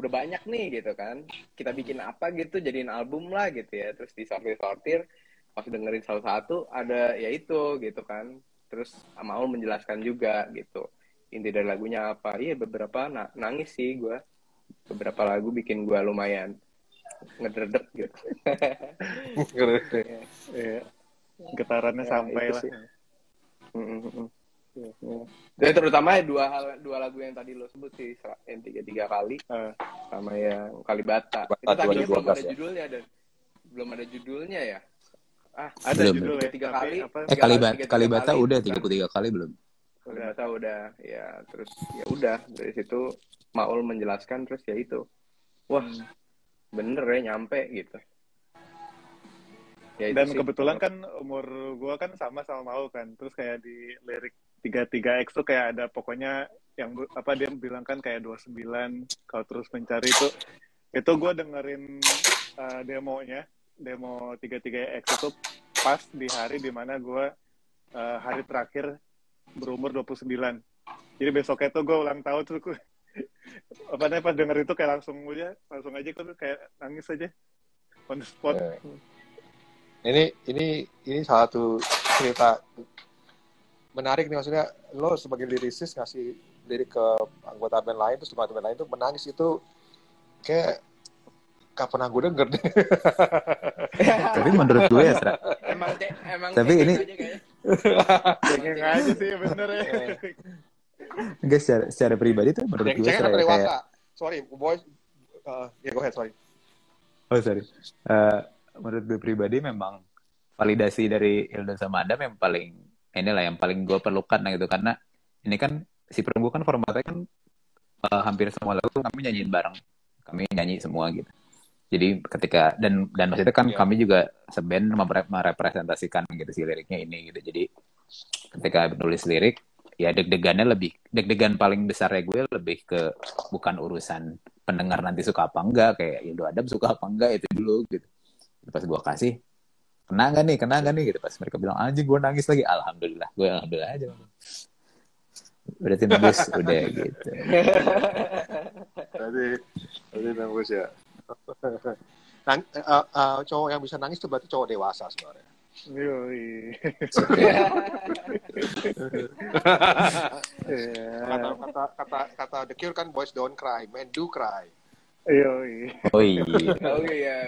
udah banyak nih gitu kan. Kita bikin apa gitu jadiin album lah gitu ya. Terus disortir. Pas dengerin salah satu ada ya itu gitu kan. Terus Maul menjelaskan juga gitu. Inti dari lagunya apa. Iya beberapa nangis sih gue. Beberapa lagu bikin gue lumayan ngedredek gitu. Getarannya sampai lah. Dan terutama dua lagu yang tadi lo sebut sih, yang 33 kali sama yang Kalibata. Itu tadinya belum ada judulnya dan belum ada judulnya ya. Ada belum. judulnya 3 kali. Kalibata udah 33 kali belum? Kalibata udah ya, terus ya udah dari situ Maul menjelaskan terus ya itu. Wah, bener ya nyampe gitu. Ya, dan kebetulan kan umur gue kan sama Maul kan, terus kayak di lirik 33X tuh kayak ada pokoknya yang dia bilang kan kayak 29 kalau terus mencari itu gue dengerin demonya, demo 33X itu pas di hari dimana gue hari terakhir berumur 29. Jadi besoknya tuh gue ulang tahun tuh gue apa namanya pas denger itu kayak langsung aja gue kayak nangis aja on the spot. Ini salah satu cerita menarik nih, maksudnya lo sebagai lirisis ngasih lirik ke anggota band lain, terus anggota band lain tuh menangis, itu kayak gak pernah gue denger deh. Tapi menurut gue ya, emang tapi ini aja kayaknya. Cengeng aja sih bener ya. enggak, secara pribadi tuh menurut gue Cengeng atau kayak dewasa? Sorry, boys. Ya, go ahead, sorry. sorry. Menurut gue pribadi memang validasi dari Hilda sama Adam yang paling gue perlukan gitu, karena ini kan si Perunggu kan formatnya kan hampir semua lagu kami nyanyiin bareng, kami nyanyi semua gitu. Jadi ketika dan maksudnya kan kami juga seband merepresentasikan gitu si liriknya ini gitu. Jadi ketika nulis lirik ya deg-degan paling besarnya gue lebih ke bukan urusan pendengar nanti suka apa enggak, kayak Hilda Adam suka apa enggak itu dulu gitu. Pas gue kasih kena nggak nih gitu, pas mereka bilang anjing gue nangis lagi, alhamdulillah aja berarti nembus udah gitu. Berarti nembus ya. Cowok yang bisa nangis itu berarti cowok dewasa sebenarnya. Yoi. Kata The Cure kan, boys don't cry, men do cry. Yoi. Oh iya. Oh iya,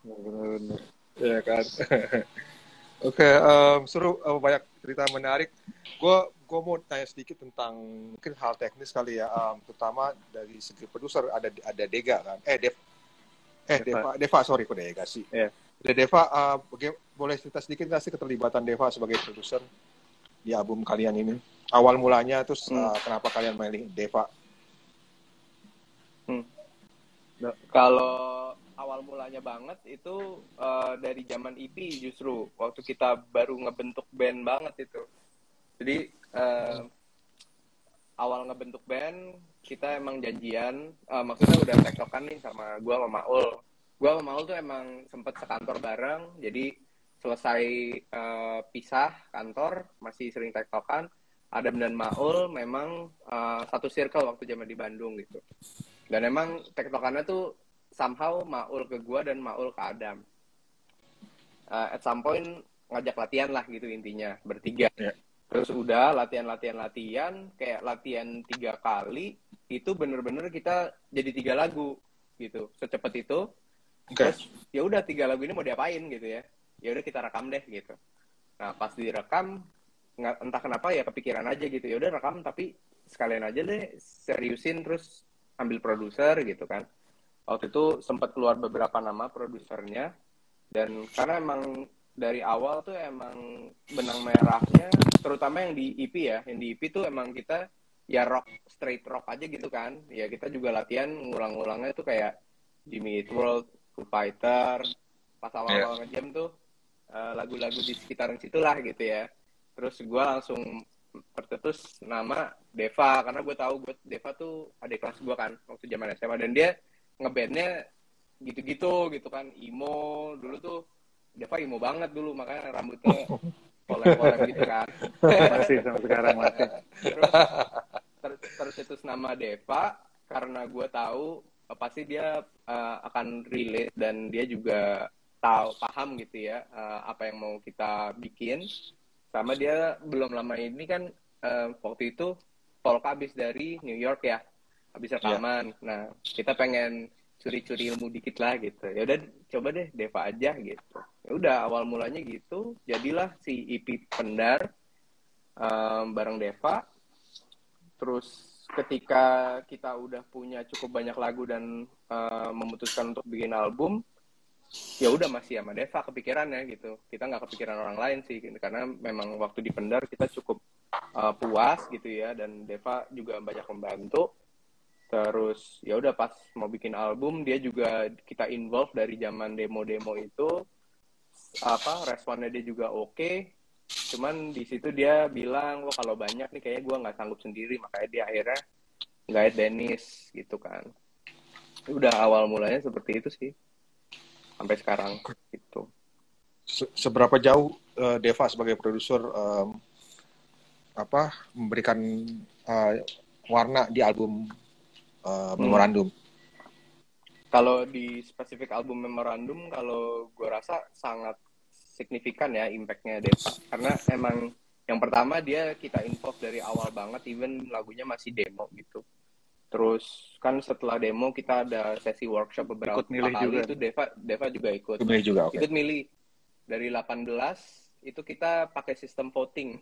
Benar. Ya kan. Oke, seru, banyak cerita menarik. Gue mau tanya sedikit tentang mungkin hal teknis kali ya, terutama dari segi produser, ada Dega kan, Deva, sorry kok Dega sih. Yeah. Ada Deva, boleh cerita sedikit nggak sih keterlibatan Deva sebagai produser di album kalian ini? Awal mulanya, terus kenapa kalian milih Deva? Kalau awal mulanya banget itu dari zaman EP justru, waktu kita baru ngebentuk band banget itu. Jadi awal ngebentuk band kita emang janjian, maksudnya udah tektokan nih sama gue sama Maul. Gue sama Maul tuh emang sempet sekantor bareng, jadi selesai pisah kantor masih sering tektokan. Adam dan Maul memang satu circle waktu zaman di Bandung gitu. Dan emang tektokannya tuh somehow Maul ke gue dan Maul ke Adam. At some point ngajak latihan lah gitu intinya, bertiga. Yeah. Terus udah latihan, kayak latihan 3 kali, itu bener-bener kita jadi 3 lagu gitu, secepat itu. Okay. Terus ya udah 3 lagu ini mau diapain gitu ya. Ya udah kita rekam deh gitu. Nah, pas direkam entah kenapa ya kepikiran aja gitu. Ya udah rekam tapi sekalian aja deh seriusin, terus ambil produser gitu kan. Waktu itu sempat keluar beberapa nama produsernya, dan karena emang dari awal tuh emang benang merahnya, terutama yang di EP ya, yang di EP tuh emang kita ya straight rock aja gitu kan. Ya kita juga latihan ngulang-ngulangnya tuh kayak Jimmy Eat World, Foo Fighter, pas awal-awal ngejam tuh lagu-lagu di sekitaran situlah gitu ya. Terus gue langsung tercetus nama Deva, karena gue tahu Deva tuh adik kelas gue kan waktu zaman SMA, dan dia ngebandnya gitu-gitu kan, emo dulu tuh. Deva emo banget dulu, makanya rambutnya polem-polem gitu kan. Masih sampai sekarang masih. Terus itu nama Deva karena gue tahu pasti dia akan relate, dan dia juga paham gitu ya apa yang mau kita bikin. Sama dia belum lama ini kan waktu itu Polk habis dari New York ya, habis rekaman. Nah, kita pengen curi-curi ilmu dikit lah gitu. Ya udah coba deh Deva aja gitu. Ya udah awal mulanya gitu, jadilah si EP Pendar bareng Deva. Terus ketika kita udah punya cukup banyak lagu dan memutuskan untuk bikin album, ya udah masih sama Deva kepikirannya gitu. Kita nggak kepikiran orang lain sih gitu. Karena memang waktu di Pendar kita cukup puas gitu ya, dan Deva juga banyak membantu. Terus ya udah pas mau bikin album, dia juga kita involve dari zaman demo-demo itu. Responnya dia juga oke. Cuman di situ dia bilang, wah kalau banyak nih kayaknya gue nggak sanggup sendiri, makanya dia akhirnya nggak Dennis gitu kan. Udah awal mulanya seperti itu sih sampai sekarang gitu. Seberapa jauh Deva sebagai produser memberikan warna di album Memorandum. Kalau di spesifik album Memorandum, kalau gue rasa sangat signifikan ya impact-nya Deva. Karena emang yang pertama dia kita involve dari awal banget, even lagunya masih demo gitu. Terus kan setelah demo kita ada sesi workshop beberapa kali juga. Itu Deva juga ikut. Milih juga, okay. Ikut milih. Dari 18 itu kita pakai sistem voting.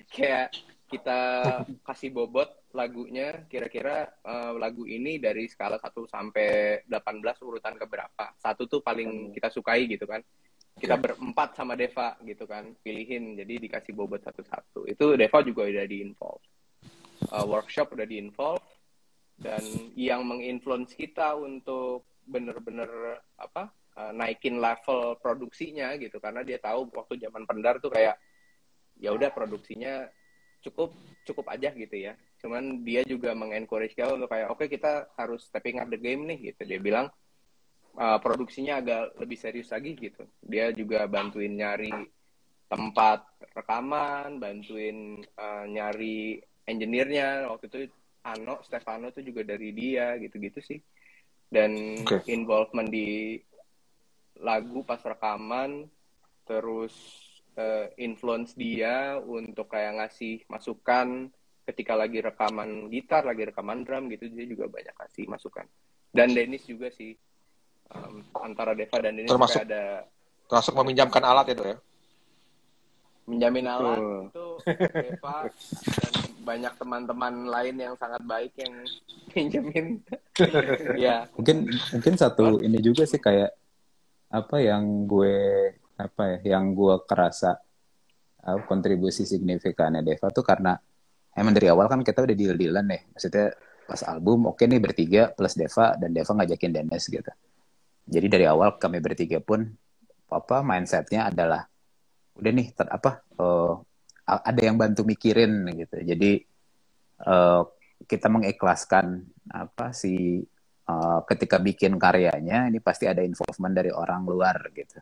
Kayak kita kasih bobot lagunya, kira-kira lagu ini dari skala 1 sampai 18 urutan keberapa. 1 tuh paling kita sukai gitu kan. Kita berempat sama Deva gitu kan, pilihin. Jadi dikasih bobot satu-satu. Itu Deva juga udah di-involve. Workshop udah di-involve. Dan yang menginfluence kita untuk bener-bener naikin level produksinya gitu. Karena dia tahu waktu zaman Pendar tuh kayak ya udah produksinya cukup aja gitu ya. Cuman dia juga mengencourage kita untuk kayak oke, kita harus stepping up the game nih gitu. Dia bilang produksinya agak lebih serius lagi gitu. Dia juga bantuin nyari tempat rekaman, bantuin nyari engineer-nya. Waktu itu Stefano itu juga dari dia gitu-gitu sih. Dan involvement di lagu pas rekaman, terus influence dia untuk kayak ngasih masukan ketika lagi rekaman gitar, lagi rekaman drum gitu, dia juga banyak kasih masukan. Dan Dennis juga sih, antara Deva dan Dennis termasuk meminjamkan alat itu ya? Minjamin alat itu Deva dan banyak teman-teman lain yang sangat baik yang pinjemin. Ya. Mungkin satu ini juga sih kayak yang gue kerasa kontribusi signifikannya Deva tuh karena emang dari awal kan kita udah deal-dealan nih. Maksudnya pas album oke nih bertiga plus Deva, dan Deva ngajakin Dennis gitu. Jadi dari awal kami bertiga pun mindsetnya adalah udah nih ada yang bantu mikirin gitu. Jadi kita mengikhlaskan ketika bikin karyanya ini pasti ada involvement dari orang luar gitu.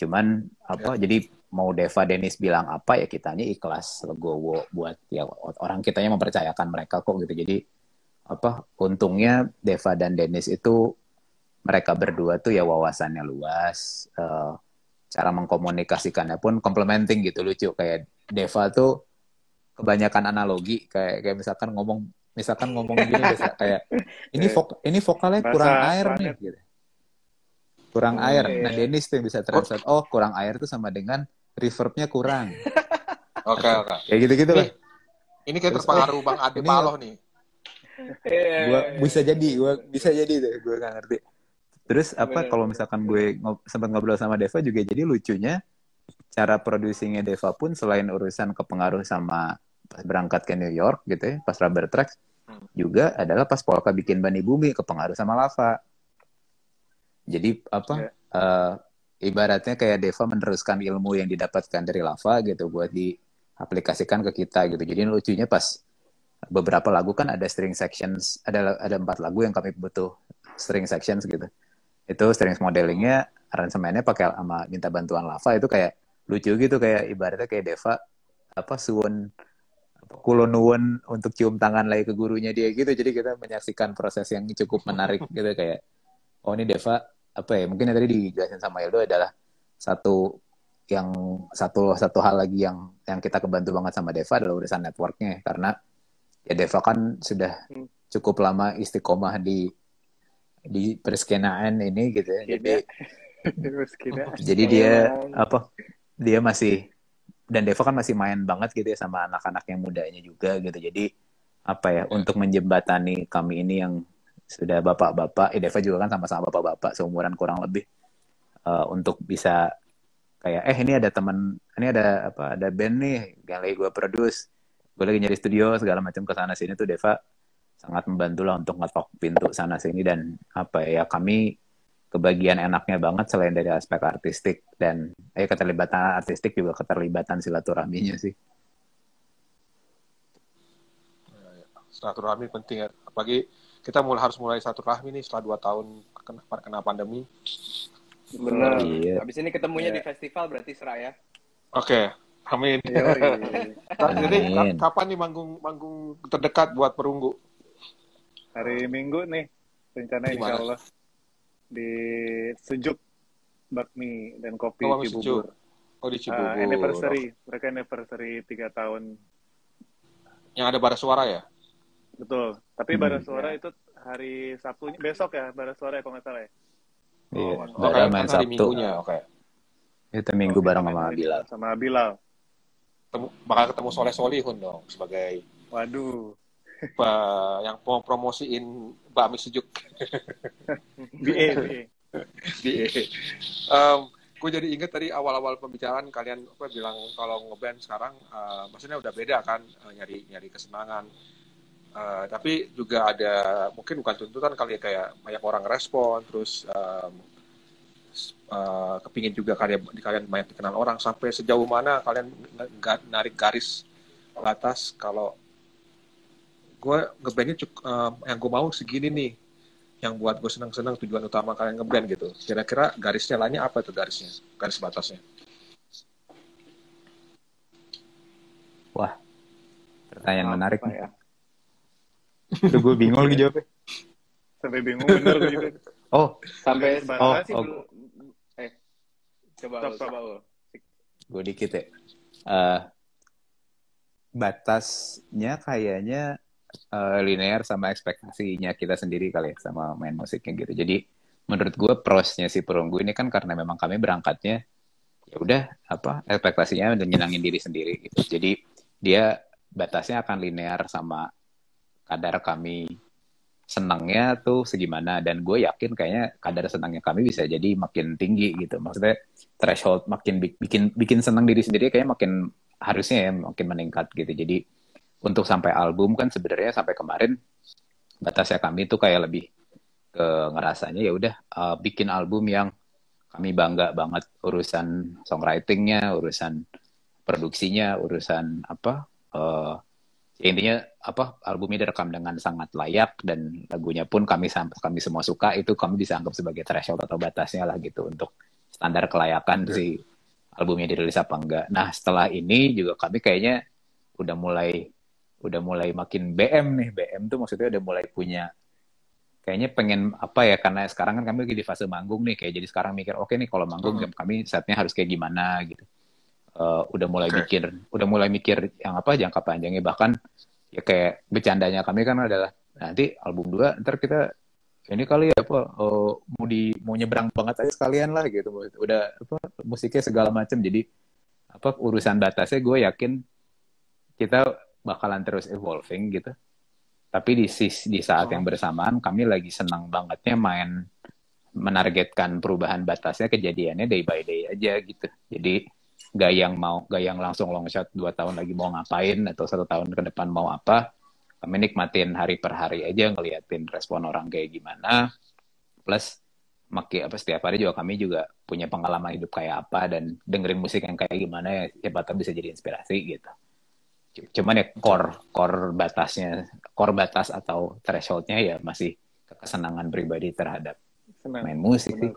Cuman jadi mau Deva Dennis bilang apa ya kitanya ikhlas legowo buat ya orang kitanya mempercayakan mereka kok gitu. Jadi untungnya Deva dan Dennis itu mereka berdua tuh ya wawasannya luas, cara mengkomunikasikannya pun complementing gitu, lucu. Kayak Deva tuh kebanyakan analogi kayak misalkan ngomong gini kayak ini vokalnya kurang air nih gitu. Kurang air. Nah, Dennis tuh yang bisa translate. Oh, kurang air tuh sama dengan reverb-nya kurang. Oke. Kayak gitu-gitu lah. Ini kayak terpengaruh Bang Ade Paloh nih. Bisa jadi deh, gue nggak ngerti. Terus kalau misalkan gue sempat ngobrol sama Deva juga, jadi lucunya cara producingnya Deva pun selain urusan kepengaruh sama pas berangkat ke New York gitu ya, pas Rubber Tracks, juga adalah pas Polka bikin Bani Bumi kepengaruh sama Lava. Jadi ibaratnya kayak Deva meneruskan ilmu yang didapatkan dari Lava gitu buat diaplikasikan ke kita gitu. Jadi lucunya pas beberapa lagu kan ada string sections, ada 4 lagu yang kami butuh string sections gitu. Itu strings modelingnya, aransemennya pakai minta bantuan Lava, itu kayak lucu gitu, kayak ibaratnya kayak Deva suwun kulonuwun untuk cium tangan lagi ke gurunya dia gitu. Jadi kita menyaksikan proses yang cukup menarik gitu, kayak ini Deva mungkin yang tadi dijelasin sama Eldo adalah satu hal lagi yang kita kebantu banget sama Deva adalah urusan networknya, karena ya Deva kan sudah cukup lama istiqomah di perskenaan ini gitu ya. Jadi dia masih, dan Deva kan masih main banget gitu ya sama anak-anak yang mudanya juga gitu. Jadi untuk menjembatani kami ini yang sudah bapak-bapak, Deva juga kan sama-sama bapak-bapak seumuran kurang lebih, untuk bisa kayak ini ada teman, ini ada band nih yang lagi gue produce, gue lagi nyari studio segala macam ke sana sini tuh Deva sangat membantu lah untuk ngetok pintu sana sini. Dan kami kebagian enaknya banget selain dari aspek artistik dan keterlibatan artistik juga keterlibatan silaturahminya sih. Silaturahmi penting ya, apalagi kita harus mulai silaturahmi nih setelah 2 tahun kena pandemi. Benar. Iya. Habis ini ketemunya di festival berarti Seraya. Oke. Amin. Yoi. Jadi Amin. kapan nih manggung terdekat buat Perunggu? Hari Minggu nih, rencana Di insya mana? Allah di Sejuk Bakmi dan Kopi Oh, Mami Cibubur. Sejuk. Oh, di Cibubur. Anniversary, mereka anniversary 3 tahun. Yang ada bara suara ya? Betul, tapi Bara Suara Ya. itu hari Sabtu, besok ya, Bara Suara ya kalau nggak salah ya. Iya, Oh, Bara main kan hari Sabtu. Minggunya, oke. Itu Minggu Kita bareng main sama hari Bilal. Minggu sama Bilal. Bakal ketemu Soleh Solihun dong sebagai Waduh, yang mau promosiin bakmi sejuk. BA. Gue jadi inget tadi awal-awal pembicaraan kalian bilang kalau ngeband sekarang, maksudnya udah beda kan, nyari kesenangan. Tapi juga ada mungkin bukan tuntutan kali ya, kayak banyak orang respon, terus kepingin juga kalian banyak dikenal orang. Sampai sejauh mana kalian narik garis batas kalau gue ngebandnya yang gue mau segini nih, yang buat gue senang-senang, tujuan utama kalian ngeband gitu. Kira-kira garisnya lainnya apa tuh garis batasnya? Wah, pertanyaan menarik nih. Ya? Udah gue bingung lagi jawabnya. Sampai bingung bener gue juga. Oh, Sampai sekarang sih oh. belum. Coba Ul. Gue dikit ya. Batasnya kayaknya linear sama ekspektasinya kita sendiri kali ya, sama main musiknya gitu. Jadi menurut gue prosnya si Perunggu ini kan karena memang kami berangkatnya ya udah ekspektasinya udah nyenangin diri sendiri gitu. Jadi dia batasnya akan linear sama kadar kami senangnya tuh segimana, dan gue yakin kayaknya kadar senangnya kami bisa jadi makin tinggi gitu. Maksudnya threshold makin bikin senang diri sendiri kayaknya makin harusnya ya makin meningkat gitu. Jadi untuk sampai album kan sebenarnya sampai kemarin batasnya kami tuh kayak lebih ke ngerasanya ya udah bikin album yang kami bangga banget, urusan songwritingnya, urusan produksinya, urusan intinya albumnya direkam dengan sangat layak, dan lagunya pun kami semua suka. Itu kami bisa anggap sebagai threshold atau batasnya lah gitu untuk standar kelayakan si albumnya dirilis apa enggak. Nah setelah ini juga kami kayaknya udah mulai makin BM nih. BM tuh maksudnya udah mulai punya, kayaknya pengen karena sekarang kan kami lagi di fase manggung nih, kayak jadi sekarang mikir oke nih kalau manggung kami setnya harus kayak gimana gitu. Udah mulai mikir yang jangka panjangnya, bahkan ya kayak bercandanya kami kan adalah nanti album 2 ntar kita ini kali ya mau nyebrang banget aja sekalian lah gitu, udah musiknya segala macam. Jadi urusan batasnya gue yakin kita bakalan terus evolving gitu. Tapi di saat yang bersamaan kami lagi senang bangetnya menargetkan perubahan batasnya kejadiannya day by day aja gitu. Jadi gak yang langsung long shot 2 tahun lagi mau ngapain atau 1 tahun ke depan mau apa. Kami nikmatin hari per hari aja, ngeliatin respon orang kayak gimana. Plus setiap hari juga kami juga punya pengalaman hidup kayak apa, dan dengerin musik yang kayak gimana ya siapa tahu bisa jadi inspirasi gitu. Cuman ya core batas atau thresholdnya ya masih kesenangan pribadi terhadap main musik sih.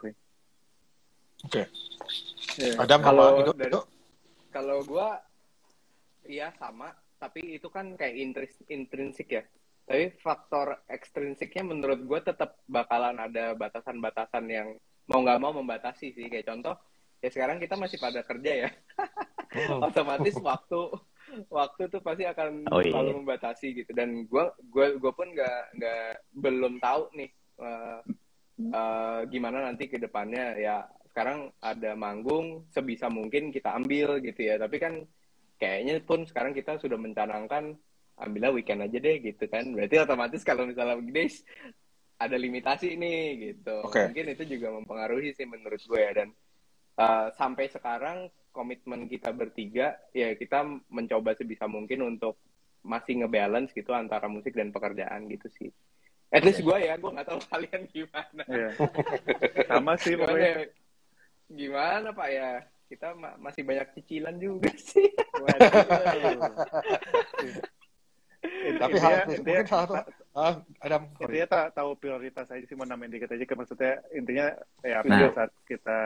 Oke. Yeah. Adam kalau gue iya sama, tapi itu kan kayak intrinsik ya. Tapi faktor ekstrinsiknya menurut gue tetap bakalan ada batasan-batasan yang mau nggak mau membatasi sih. Kayak contoh ya sekarang kita masih pada kerja ya. Otomatis waktu tuh pasti akan selalu membatasi gitu. Dan gue pun belum tahu nih gimana nanti ke depannya. Ya sekarang ada manggung, sebisa mungkin kita ambil gitu ya. Tapi kan kayaknya pun sekarang kita sudah mencanangkan ambilnya weekend aja deh gitu kan. Berarti otomatis kalau misalnya weekdays ada limitasi nih gitu. Mungkin itu juga mempengaruhi sih menurut gue ya. Dan sampai sekarang komitmen kita bertiga ya kita mencoba sebisa mungkin untuk masih ngebalance gitu antara musik dan pekerjaan gitu sih. At least gue nggak tahu kalian gimana. Yeah. Sama sih pokoknya. Gimana Pak ya? Kita masih banyak cicilan juga sih. Tapi mungkin Adam. Intinya tahu prioritas aja sih, mau namain dikit aja. Maksudnya intinya ya pada saat kita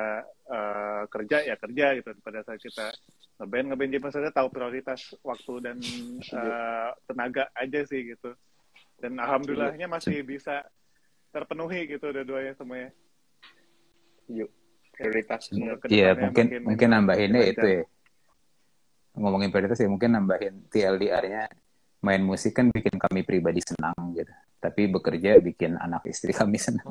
kerja gitu, pada saat kita ngeband jadi maksudnya tahu prioritas waktu dan tenaga aja sih gitu. Dan alhamdulillahnya masih bisa terpenuhi gitu dua-duanya semuanya. Yuk, prioritas. Iya, mungkin nambahinnya itu ya. Ngomongin prioritas ya, mungkin nambahin TLDR-nya, main musik kan bikin kami pribadi senang gitu. Tapi bekerja bikin anak istri kami senang.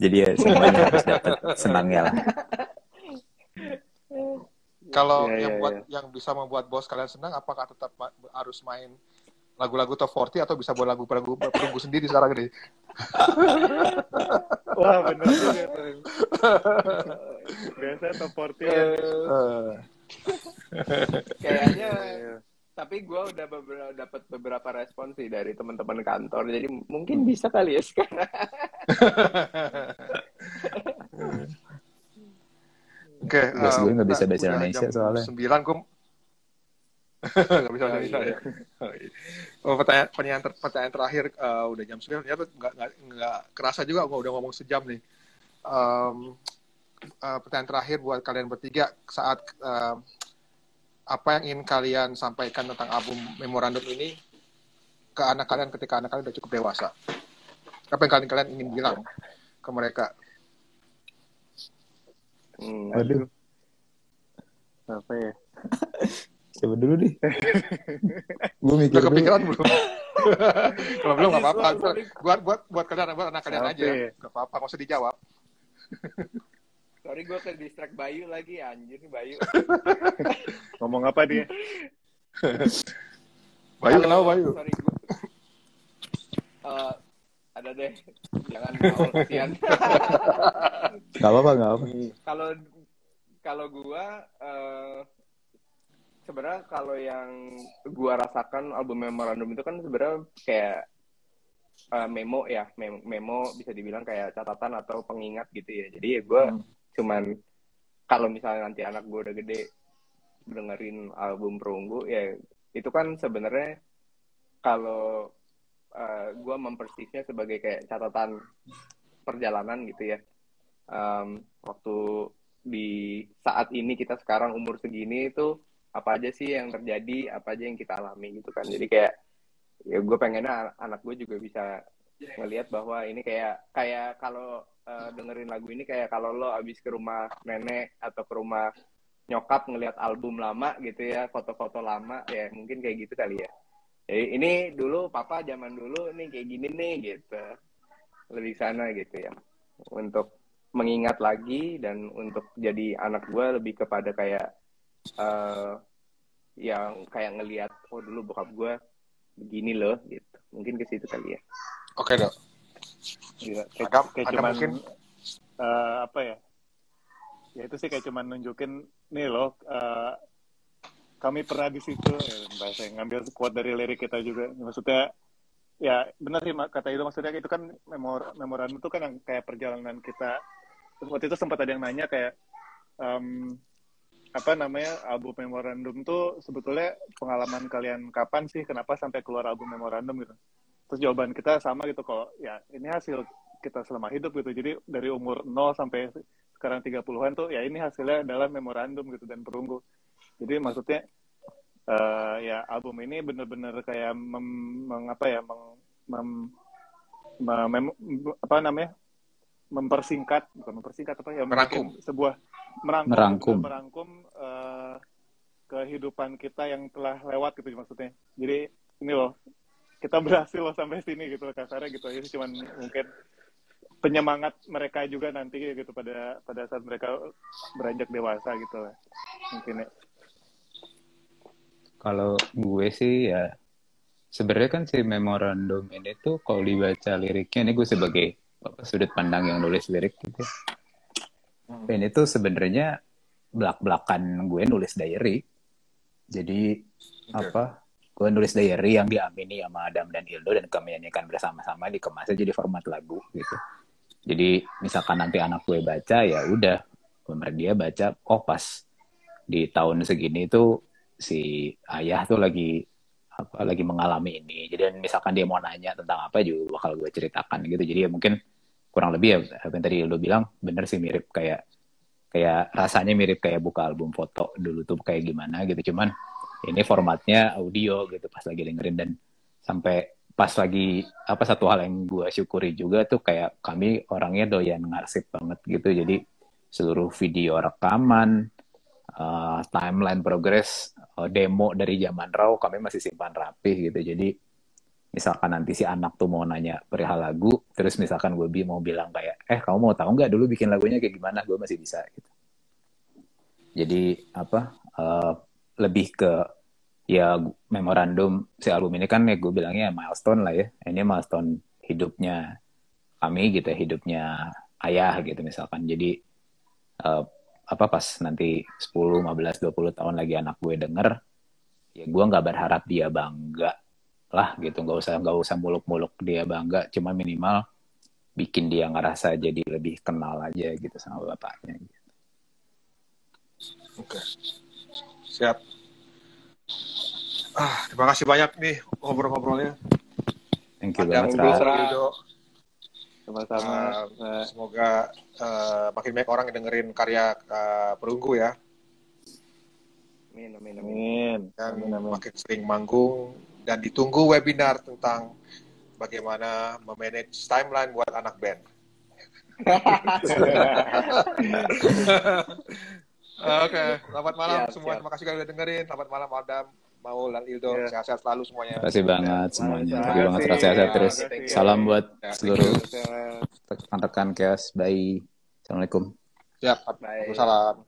Jadi ya semuanya harus dapat senangnya lah. Kalau yang bisa membuat bos kalian senang, apakah tetap harus main lagu-lagu top 40 atau bisa buat lagu-lagu perunggu sendiri sekarang ini? Wah, bener juga tuh. Biasa top 40 ya. Kayaknya, tapi gue udah dapat beberapa respon sih dari teman-teman kantor, jadi mungkin bisa kali ya sekarang. Oke, gue nggak bisa bahasa Indonesia soalnya. 9 gue nggak bisa bahasa Indonesia. Pertanyaan terakhir, udah jam 9, ternyata nggak kerasa juga gue udah ngomong sejam nih. Pertanyaan terakhir buat kalian bertiga, saat apa yang ingin kalian sampaikan tentang album Memorandum ini ke anak kalian ketika anak kalian udah cukup dewasa? Apa yang kalian ingin bilang ke mereka? Aduh. Apa ya? Coba dulu deh. Gue mikir udah kepikiran belum? Kalau belum nggak apa-apa. Buat kalian, buat anak kalian aja. Nggak apa-apa, nggak usah dijawab. Sorry, gue ke distract Bayu lagi, anjir nih Bayu. Ngomong apa dia? Bayu, kenapa Bayu? Sorry, gue. Ada deh, jangan mau kasihan. Gak apa-apa. Kalau gue, sebenarnya kalau yang gue rasakan album Memorandum itu kan sebenarnya kayak memo ya, memo bisa dibilang kayak catatan atau pengingat gitu ya. Jadi ya gue cuman kalau misalnya nanti anak gue udah gede dengerin album Perunggu ya itu kan sebenarnya kalau gue mempersisnya sebagai kayak catatan perjalanan gitu ya. Waktu di saat ini kita sekarang umur segini itu apa aja sih yang terjadi, apa aja yang kita alami gitu kan. Jadi kayak ya gue pengennya anak gue juga bisa ngelihat bahwa ini kayak kalau dengerin lagu ini kayak kalau lo abis ke rumah nenek atau ke rumah nyokap ngelihat album lama gitu ya, foto-foto lama ya mungkin kayak gitu kali ya. Jadi ini dulu papa zaman dulu nih kayak gini nih gitu, lebih sana gitu ya, untuk mengingat lagi dan untuk jadi anak gue lebih kepada kayak yang kayak ngelihat oh dulu bokap gue begini loh gitu, mungkin ke situ kali ya. Oke dok. Iya, kayak cuman mungkin apa ya? Ya itu sih kayak cuman nunjukin nih loh, kami pernah di situ. Bahasa yang ngambil quote dari lirik kita juga. Maksudnya ya benar sih kata itu, maksudnya itu kan memorandum itu kan yang kayak perjalanan kita. Waktu itu sempat ada yang nanya kayak apa namanya album Memorandum tuh sebetulnya pengalaman kalian kapan sih, kenapa sampai keluar album Memorandum gitu. Terus jawaban kita sama gitu, kok ya ini hasil kita selama hidup gitu. Jadi dari umur 0 sampai sekarang 30-an tuh ya ini hasilnya adalah Memorandum gitu dan Perunggu. Jadi maksudnya ya album ini benar-benar kayak mempersingkat apa ya, merangkum sebuah merangkum kehidupan kita yang telah lewat gitu maksudnya. Jadi ini loh, kita berhasil loh sampai sini gitu kasarnya gitu. Ini cuman mungkin penyemangat mereka juga nanti gitu pada saat mereka beranjak dewasa gitu lah mungkin ya. Kalau gue sih ya sebenarnya kan si Memorandum ini tuh kalau dibaca liriknya, ini gue sebagai sudut pandang yang nulis lirik gitu. Ini tuh sebenarnya belak-belakan gue nulis diary. Jadi gue nulis diary yang diamini sama Adam dan Ildo dan kami nyanyikan bersama-sama, dikemasnya jadi format lagu gitu. Jadi misalkan nanti anak gue baca ya udah, dia baca oh pas di tahun segini tuh si ayah tuh lagi mengalami ini. Jadi misalkan dia mau nanya tentang apa juga bakal gue ceritakan gitu. Jadi ya mungkin kurang lebih ya apa yang tadi lo bilang bener sih, mirip kayak kayak rasanya mirip kayak buka album foto dulu tuh kayak gimana gitu, cuman ini formatnya audio gitu pas lagi dengerin. Dan sampai pas lagi satu hal yang gue syukuri juga tuh kayak kami orangnya doyan ngarsip banget gitu, jadi seluruh video rekaman, timeline progress, demo dari zaman raw kami masih simpan rapih gitu. Jadi misalkan nanti si anak tuh mau nanya perihal lagu, terus misalkan gue mau bilang kayak kamu mau tahu nggak dulu bikin lagunya kayak gimana, gue masih bisa gitu. Jadi lebih ke ya memorandum si album ini kan ya gue bilangnya milestone lah ya. Ini milestone hidupnya kami gitu, hidupnya ayah gitu misalkan. Jadi pas nanti 10, 15, 20 tahun lagi anak gue denger, ya gue nggak berharap dia bangga lah gitu, nggak usah muluk-muluk dia bangga, cuma minimal bikin dia ngerasa jadi lebih kenal aja gitu sama bapaknya gitu. Oke. Siap. Terima kasih banyak nih ngobrol-ngobrolnya. Thank you banget, Ra. Sama-sama. Semoga makin banyak orang yang dengerin karya Perunggu ya. Amin. Dan makin sering manggung, dan ditunggu webinar tentang bagaimana memanage timeline buat anak band. Oke, selamat malam semua. Terima kasih sudah dengerin. Selamat malam Adam, Maul, dan Ildo. Sehat-sehat selalu semuanya. Terima kasih banget semuanya. Terima kasih banget, sehat-sehat terus. Salam buat seluruh rekan-rekan Chaos. Bye. Assalamualaikum. Siap. Waalaikumsalam.